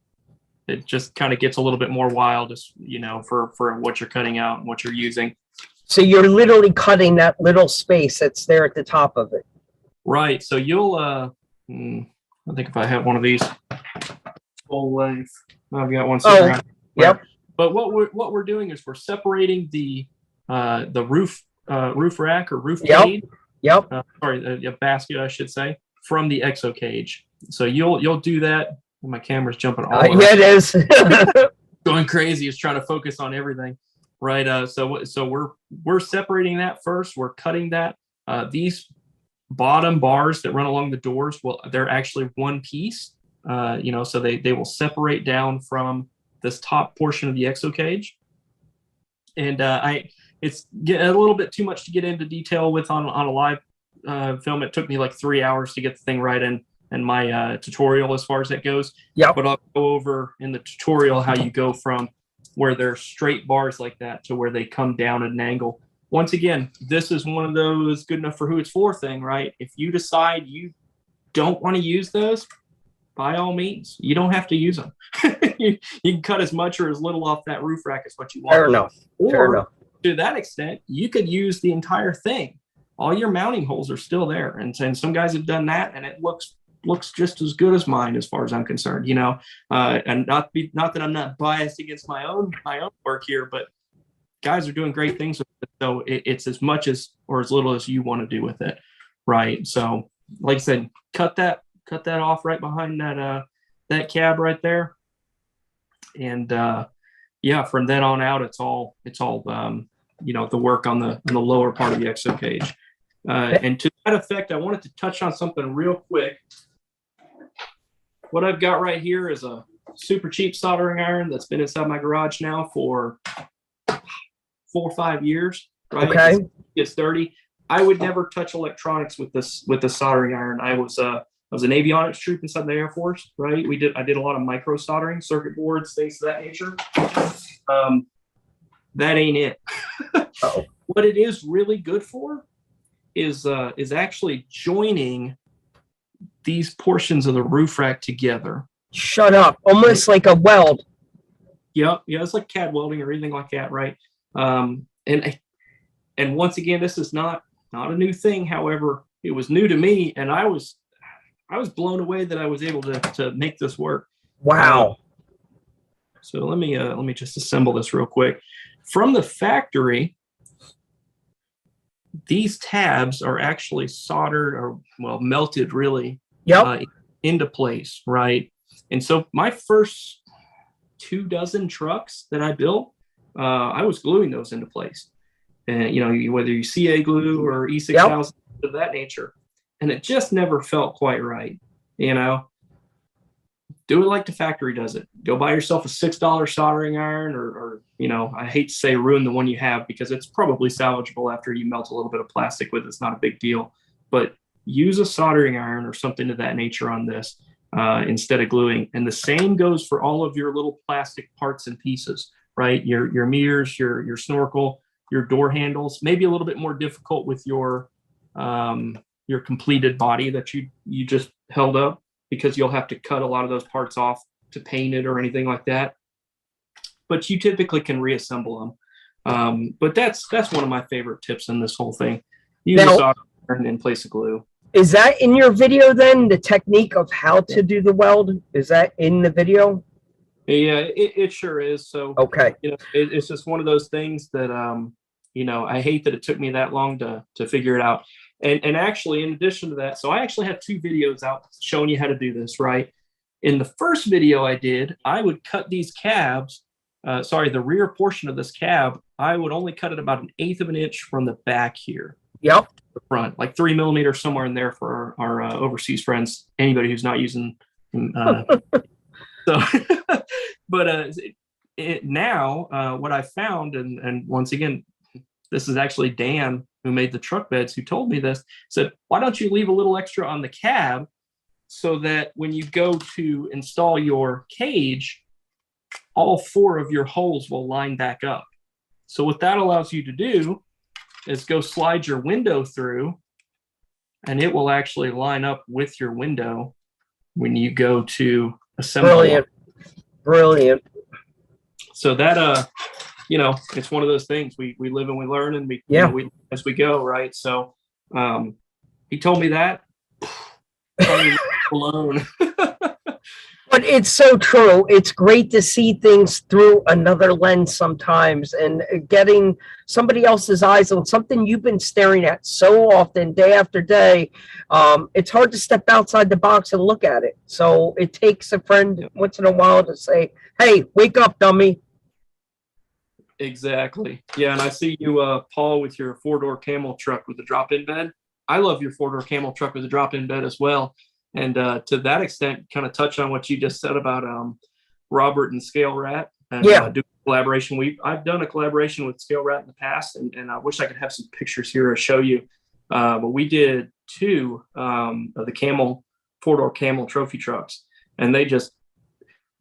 it just kind of gets a little bit more wild, as you know, for what you're cutting out and what you're using. So you're literally cutting that little space that's there at the top of it. Right. So you'll I think if I have one of these full length, I've got one sitting around. Yep. But what we're doing is we're separating the roof rack or roof cage. Yep. Sorry, a basket, I should say, from the exo cage. So you'll do that. My camera's jumping all around. Yeah, it is. Going crazy. It's trying to focus on everything. Right. So we're separating that first. We're cutting that. These bottom bars that run along the doors, well, they're actually one piece. So they will separate down from this top portion of the exo cage. And it's a little bit too much to get into detail with on a live film. It took me like 3 hours to get the thing right in my tutorial as far as that goes. Yeah. But I'll go over in the tutorial how you go from where they're straight bars like that to where they come down at an angle. Once again, this is one of those good enough for who it's for thing, right? If you decide you don't want to use those, by all means, you don't have to use them. you can cut as much or as little off that roof rack as what you want. Fair enough. Or to that extent, you could use the entire thing. All your mounting holes are still there. And some guys have done that, and it looks just as good as mine as far as I'm concerned, and not that I'm not biased against my own work here, but guys are doing great things with it. So it's as much as or as little as you want to do with it. Right. So like I said, cut that off right behind that cab right there. And from then on out, it's all the work on the lower part of the exo cage. And to that effect, I wanted to touch on something real quick. What I've got right here is a super cheap soldering iron that's been inside my garage now for 4 or 5 years. Right? Okay. It's dirty. I would never touch electronics with this soldering iron. I was an avionics troop inside the Air Force. Right. I did a lot of micro soldering, circuit boards, things of that nature. That ain't it. What it is really good for is actually joining these portions of the roof rack together. Shut up. Almost like a weld. Yeah, it's like CAD welding or anything like that, right? And once again, this is not a new thing. However, it was new to me, and I was blown away that I was able to make this work. Wow. So let me just assemble this real quick. From the factory, these tabs are actually soldered or melted really into place, right? And so my first 24 trucks that I built, I was gluing those into place. And whether you CA glue or E6000 of that nature, and it just never felt quite right. Do it like the factory does it. Go buy yourself a $6 soldering iron, or I hate to say ruin the one you have, because it's probably salvageable after you melt a little bit of plastic with it. It's not a big deal, but use a soldering iron or something of that nature on this instead of gluing. And the same goes for all of your little plastic parts and pieces, right? Your mirrors, your snorkel, your door handles, maybe a little bit more difficult with your completed body that you just held up, because you'll have to cut a lot of those parts off to paint it or anything like that. But you typically can reassemble them. But that's one of my favorite tips in this whole thing. Use a solder iron in place of glue. Is that in your video then? The technique of how to do the weld? Is that in the video? Yeah, it sure is. So okay, it's just one of those things that I hate that it took me that long to figure it out. And actually, in addition to that, so I actually have 2 videos out showing you how to do this, right? In the first video I did, I would cut these cabs, the rear portion of this cab, I would only cut it about 1/8 of an inch from the back here. Yep. The front, like 3 millimeters somewhere in there for our overseas friends, anybody who's not using. But now what I found, and once again, this is actually Dan, who made the truck beds, who told me this, said, why don't you leave a little extra on the cab so that when you go to install your cage, all 4 of your holes will line back up. So what that allows you to do is go slide your window through, and it will actually line up with your window when you go to assemble. Brilliant. So that it's one of those things we live and we learn, and we as we go, right? So he told me that alone. But it's so true. It's great to see things through another lens sometimes, and getting somebody else's eyes on something you've been staring at so often, day after day. It's hard to step outside the box and look at it. So it takes a friend once in a while to say, "Hey, wake up, dummy." Exactly. Yeah, and I see you, Paul, with your 4-door camel truck with the drop-in bed. I love your 4-door camel truck with a drop-in bed as well. And to that extent, kind of touch on what you just said about Robert and CowRc and do collaboration. I've done a collaboration with CowRc in the past, and I wish I could have some pictures here to show you. But we did 2 of the 4-door camel trophy trucks, and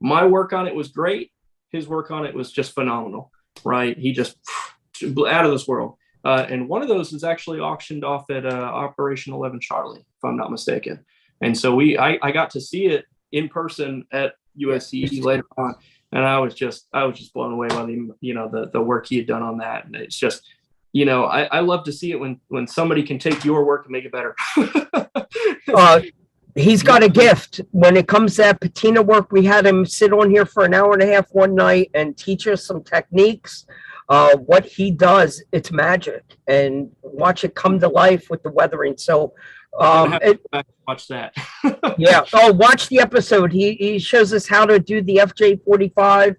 my work on it was great. His work on it was just phenomenal, right? He just out of this world. And one of those is actually auctioned off at Operation 11 Charlie, if I'm not mistaken. And so I got to see it in person at USTE later on, and I was just blown away by the work he had done on that. And it's just, I love to see it when somebody can take your work and make it better. He's got a gift when it comes to that patina work. We had him sit on here for an hour and a half one night and teach us some techniques. What he does, it's magic, and watch it come to life with the weathering. So watch that. Yeah. Oh, watch the episode. He shows us how to do the FJ45.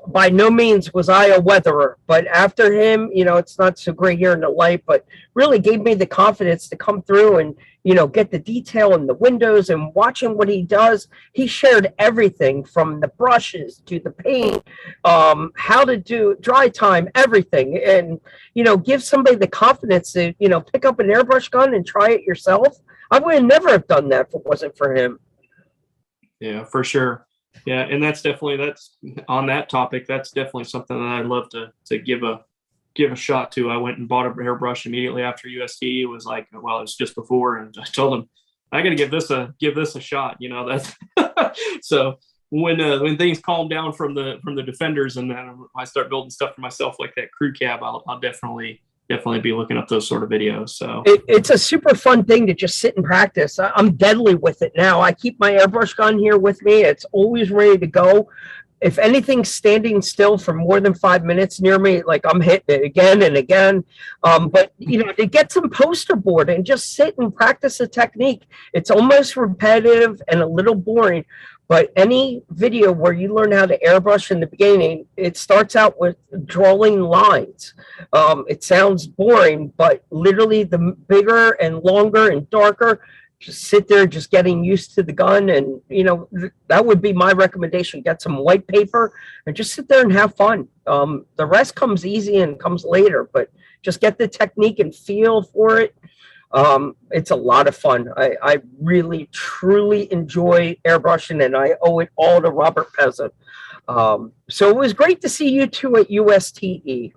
By no means was I a weatherer, but after him, it's not so great here in the light, but really gave me the confidence to come through and, get the detail in the windows. And watching what he does, he shared everything from the brushes to the paint, how to do dry time, everything. And, give somebody the confidence to, pick up an airbrush gun and try it yourself. I would never have done that if it wasn't for him. Yeah, for sure. Yeah, and that's on that topic. That's definitely something that I'd love to give a shot to. I went and bought a hairbrush immediately after UST. It was like, it was just before, and I told him I got to give this a shot. That's so when things calm down from the defenders, and then I start building stuff for myself like that crew cab, I'll definitely be looking up those sort of videos. So it's a super fun thing to just sit and practice. I'm deadly with it now. I keep my airbrush gun here with me. It's always ready to go. If anything's standing still for more than 5 minutes near me, like, I'm hitting it again and again. But to get some poster board and just sit and practice a technique, it's almost repetitive and a little boring. But any video where you learn how to airbrush in the beginning, it starts out with drawing lines. It sounds boring, but literally the bigger and longer and darker, just sit there just getting used to the gun. And, that would be my recommendation. Get some white paper and just sit there and have fun. The rest comes easy and comes later, but just get the technique and feel for it. It's a lot of fun. I really, truly enjoy airbrushing, and I owe it all to Robert Peasant. So it was great to see you two at USTE.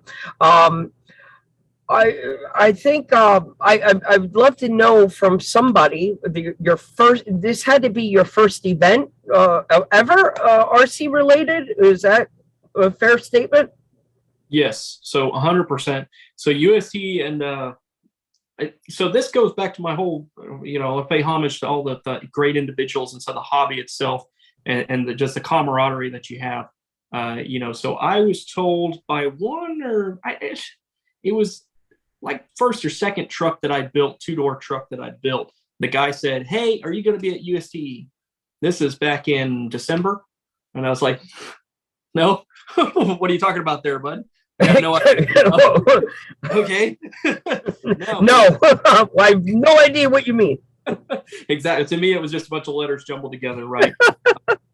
I think I would love to know from somebody your first. This had to be your first event ever, RC related. Is that a fair statement? Yes. So 100%. So UST and so this goes back to my whole, I pay homage to all the great individuals inside the hobby itself, and just the camaraderie that you have. So I was told by it was like first or second truck that I built, 2-door truck that I built. The guy said, "Hey, are you going to be at USTE?" This is back in December. And I was like, "No, what are you talking about there, bud?" I have no idea. Okay. No, I have no idea what you mean. Exactly. To me, it was just a bunch of letters jumbled together, right?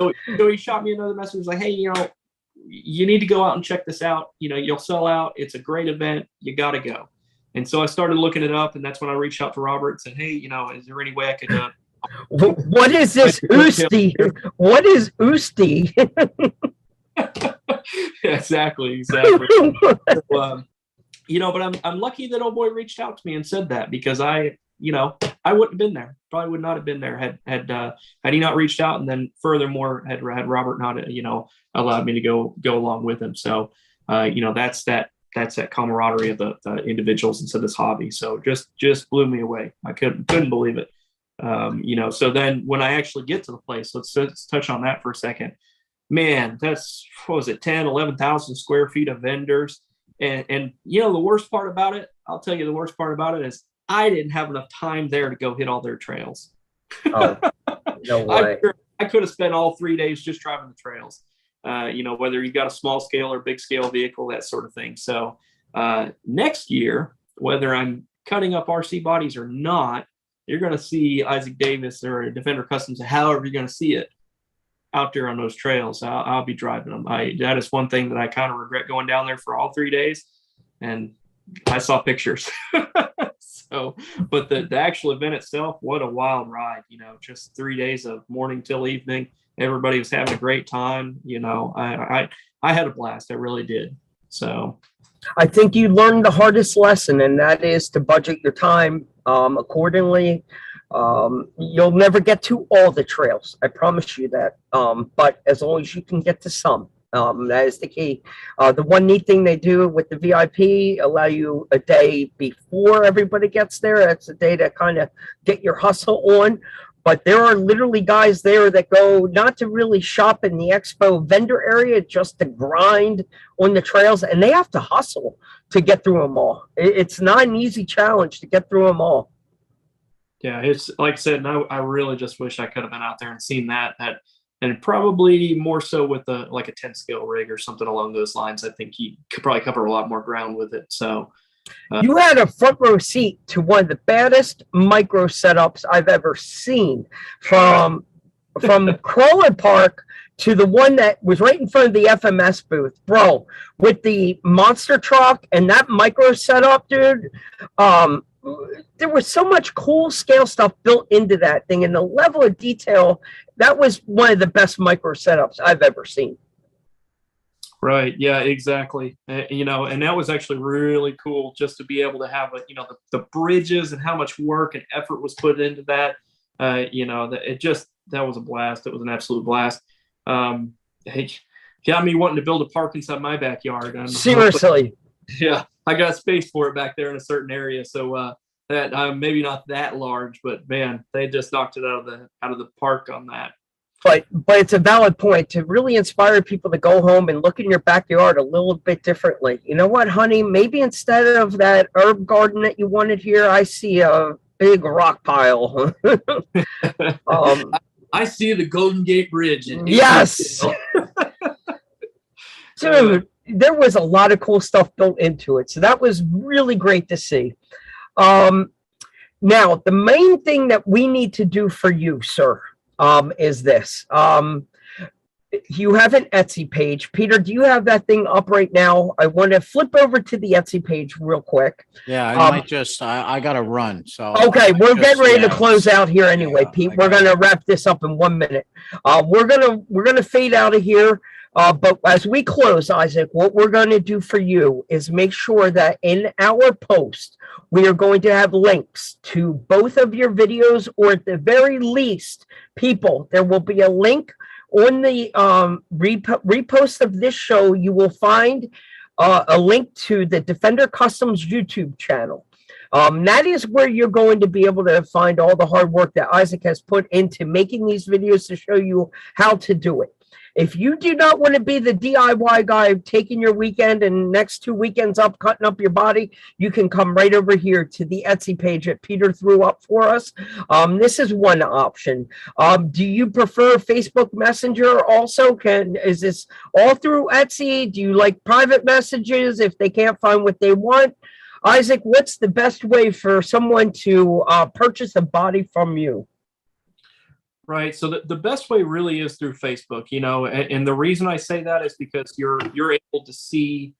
So he shot me another message like, "Hey, you need to go out and check this out. You'll sell out. It's a great event. You got to go." And so I started looking it up, and that's when I reached out to Robert and said, "Hey, is there any way I could?" What is this Usti? What is Usti? Exactly. But I'm lucky that old boy reached out to me and said that, because I I wouldn't have been there. Probably would not have been there had he not reached out, and then furthermore had Robert not allowed me to go along with him. So that's that camaraderie of the individuals into this hobby. So just blew me away. I couldn't believe it. So then when I actually get to the place, let's touch on that for a second. Man, that's, what was it, 10, 11,000 square feet of vendors. And the worst part about it, I'll tell you, the worst part about it is I didn't have enough time there to go hit all their trails. Oh, no way. I could have spent all 3 days just driving the trails. Whether you've got a small scale or big scale vehicle, that sort of thing. So next year, whether I'm cutting up RC bodies or not, you're going to see Isaac Davis or Defender Customs, however you're going to see it, out there on those trails. I'll be driving them. That is one thing that I kind of regret going down there for all 3 days. And I saw pictures. So, but the actual event itself, what a wild ride, just 3 days of morning till evening. Everybody was having a great time. I had a blast. I really did. So I think you learned the hardest lesson, and that is to budget your time accordingly. You'll never get to all the trails, I promise you that. But as long as you can get to some, that is the key. The one neat thing they do with the VIP, allow you a day before everybody gets there. That's a day to kind of get your hustle on. But there are literally guys there that go not to really shop in the expo vendor area, just to grind on the trails, and they have to hustle to get through them all. It's not an easy challenge to get through them all. Yeah, it's like I said, and I really just wish I could have been out there and seen that, and probably more so with a 10 scale rig or something along those lines. I think you could probably cover a lot more ground with it. So you had a front row seat to one of the baddest micro setups I've ever seen, from Crowley Park to the one that was right in front of the FMS booth, bro, with the monster truck and that micro setup, dude. There was so much cool scale stuff built into that thing, and the level of detail, that was one of the best micro setups I've ever seen. Right. Yeah, exactly. And that was actually really cool just to be able to have, the bridges and how much work and effort was put into that. That was a blast. It was an absolute blast. It got me wanting to build a park inside my backyard. Seriously. Yeah, I got space for it back there in a certain area. So that maybe not that large, but man, they just knocked it out of the park on that. But it's a valid point to really inspire people to go home and look in your backyard a little bit differently. You know what, honey? Maybe instead of that herb garden that you wanted here, I see a big rock pile. I see the Golden Gate Bridge. Yes. Dude, there was a lot of cool stuff built into it. So that was really great to see. Now, the main thing that we need to do for you, sir, is this. You have an Etsy page. Peter, do you have that thing up right now? I want to flip over to the Etsy page real quick. Yeah, I might just, I got to run. So okay, we're getting ready to close out here anyway, Pete. We're going to wrap this up in 1 minute. We're going to fade out of here. But as we close, Isaac, what we're going to do for you is make sure that in our post, we are going to have links to both of your videos, or at the very least, people, there will be a link on the repost of this show. You will find a link to the Defender Customs YouTube channel. That is where you're going to be able to find all the hard work that Isaac has put into making these videos to show you how to do it. If you do not want to be the DIY guy taking your weekend and next 2 weekends up, cutting up your body, you can come right over here to the Etsy page that Peter threw up for us. This is one option. Do you prefer Facebook Messenger also? Is this all through Etsy? Do you like private messages if they can't find what they want? Isaac, what's the best way for someone to purchase a body from you? Right. So the best way really is through Facebook, and the reason I say that is because you're able to see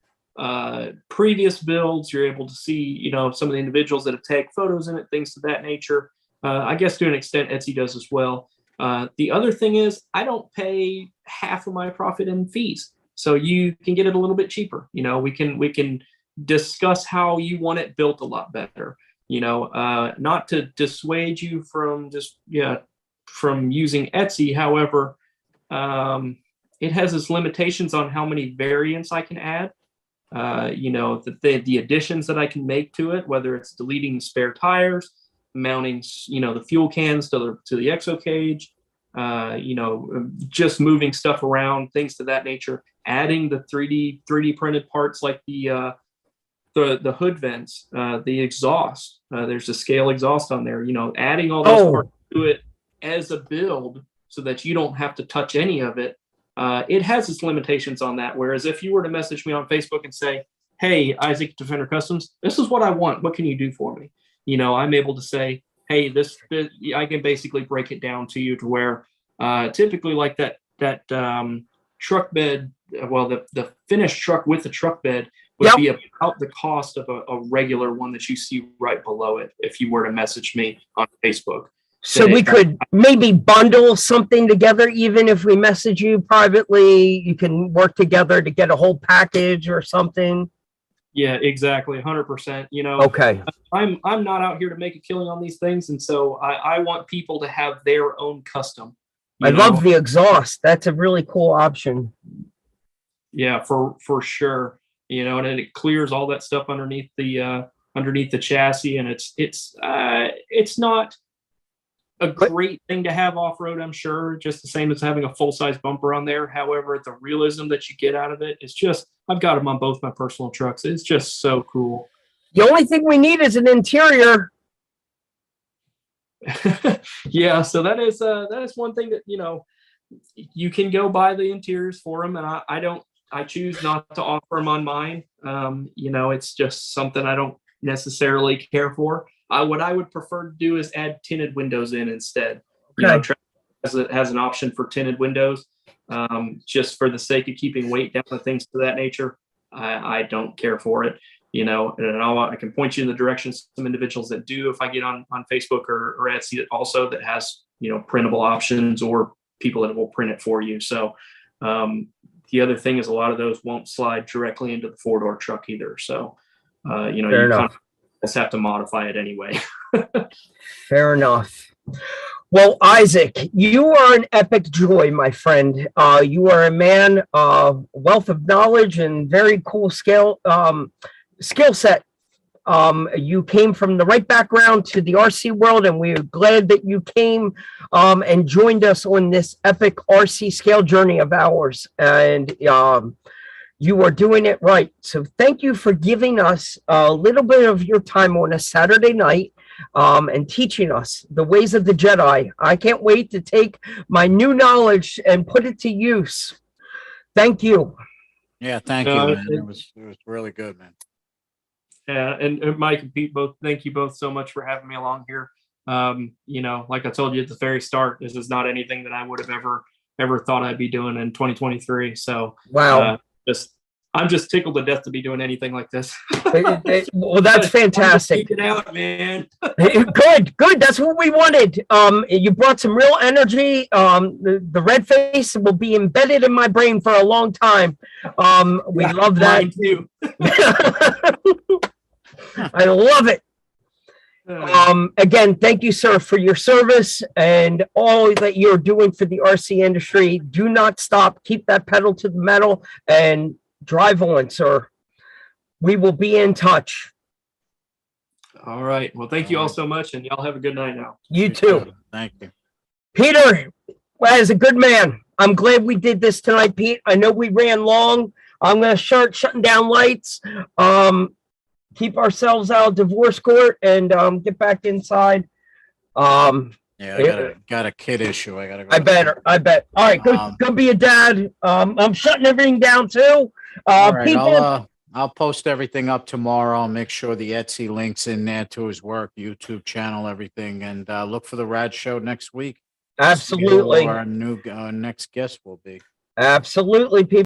previous builds. You're able to see, some of the individuals that have tagged photos in it, things of that nature. I guess to an extent, Etsy does as well. The other thing is I don't pay half of my profit in fees. So you can get it a little bit cheaper. We can discuss how you want it built a lot better. not to dissuade you from from using Etsy. However, it has its limitations on how many variants I can add. The additions that I can make to it, whether it's deleting spare tires, mounting, the fuel cans to the exo cage, just moving stuff around, things to that nature, adding the 3D printed parts like the hood vents, the exhaust, there's a scale exhaust on there, adding all those parts to it as a build so that you don't have to touch any of it. It has its limitations on that. Whereas if you were to message me on Facebook and say, hey, Isaac Defender Customs, this is what I want. What can you do for me? I'm able to say, hey, this I can basically break it down to you to where typically like that truck bed, well, the finished truck with the truck bed would be about the cost of a regular one that you see right below it if you were to message me on Facebook. So we could maybe bundle something together, even if we message you privately, you can work together to get a whole package or something. Yeah, exactly. 100%. Okay. I'm not out here to make a killing on these things. And so I want people to have their own custom. I love the exhaust. That's a really cool option. Yeah, for sure. And it clears all that stuff underneath the chassis. And it's not a great thing to have off-road, I'm sure, just the same as having a full-size bumper on there. However, the realism that you get out of it is just, I've got them on both my personal trucks. It's just so cool. The only thing we need is an interior. Yeah, so that is one thing that, you can go buy the interiors for them, and I choose not to offer them on mine. It's just something I don't necessarily care for. What I would prefer to do is add tinted windows in instead. Okay. Has an option for tinted windows, just for the sake of keeping weight down and things to that nature. I don't care for it, and I can point you in the direction of some individuals that do if I get on Facebook or Etsy also that has, printable options or people that will print it for you. So the other thing is a lot of those won't slide directly into the 4-door truck either. So, Fair enough. Just have to modify it anyway. Fair enough. Well, Isaac, you are an epic joy, my friend. You are a man of wealth of knowledge and very cool skill set. You came from the right background to the RC world, and we're glad that you came and joined us on this epic RC scale journey of ours. And you are doing it right. So thank you for giving us a little bit of your time on a Saturday night and teaching us the ways of the Jedi. I can't wait to take my new knowledge and put it to use. Thank you. Yeah, thank you, man. It was really good, man. Yeah, and Mike and Pete, both, thank you both so much for having me along here. Like I told you at the very start, this is not anything that I would have ever thought I'd be doing in 2023. So wow. I'm just tickled to death to be doing anything like this. Well, that's fantastic. It out, man. Good. That's what we wanted. You brought some real energy. The red face will be embedded in my brain for a long time. We love that. Mine too. I love it. Again, thank you, sir, for your service and all that you're doing for the RC industry. Do not stop. Keep that pedal to the metal and drive on, sir. We will be in touch. All right. Well, thank you all so much, and y'all have a good night now. You too. Thank you. Peter, as a good man, I'm glad we did this tonight, Pete. I know we ran long. I'm going to start shutting down lights. Keep ourselves out of divorce court and get back inside. Yeah, I got a kid issue. I gotta go. I bet. All right, go be a dad. I'm shutting everything down too. All right, People, I'll post everything up tomorrow. I'll make sure the Etsy links in there to his work, YouTube channel, everything, and look for the Rad Show next week. absolutely, Our new next guest will be. Absolutely, people.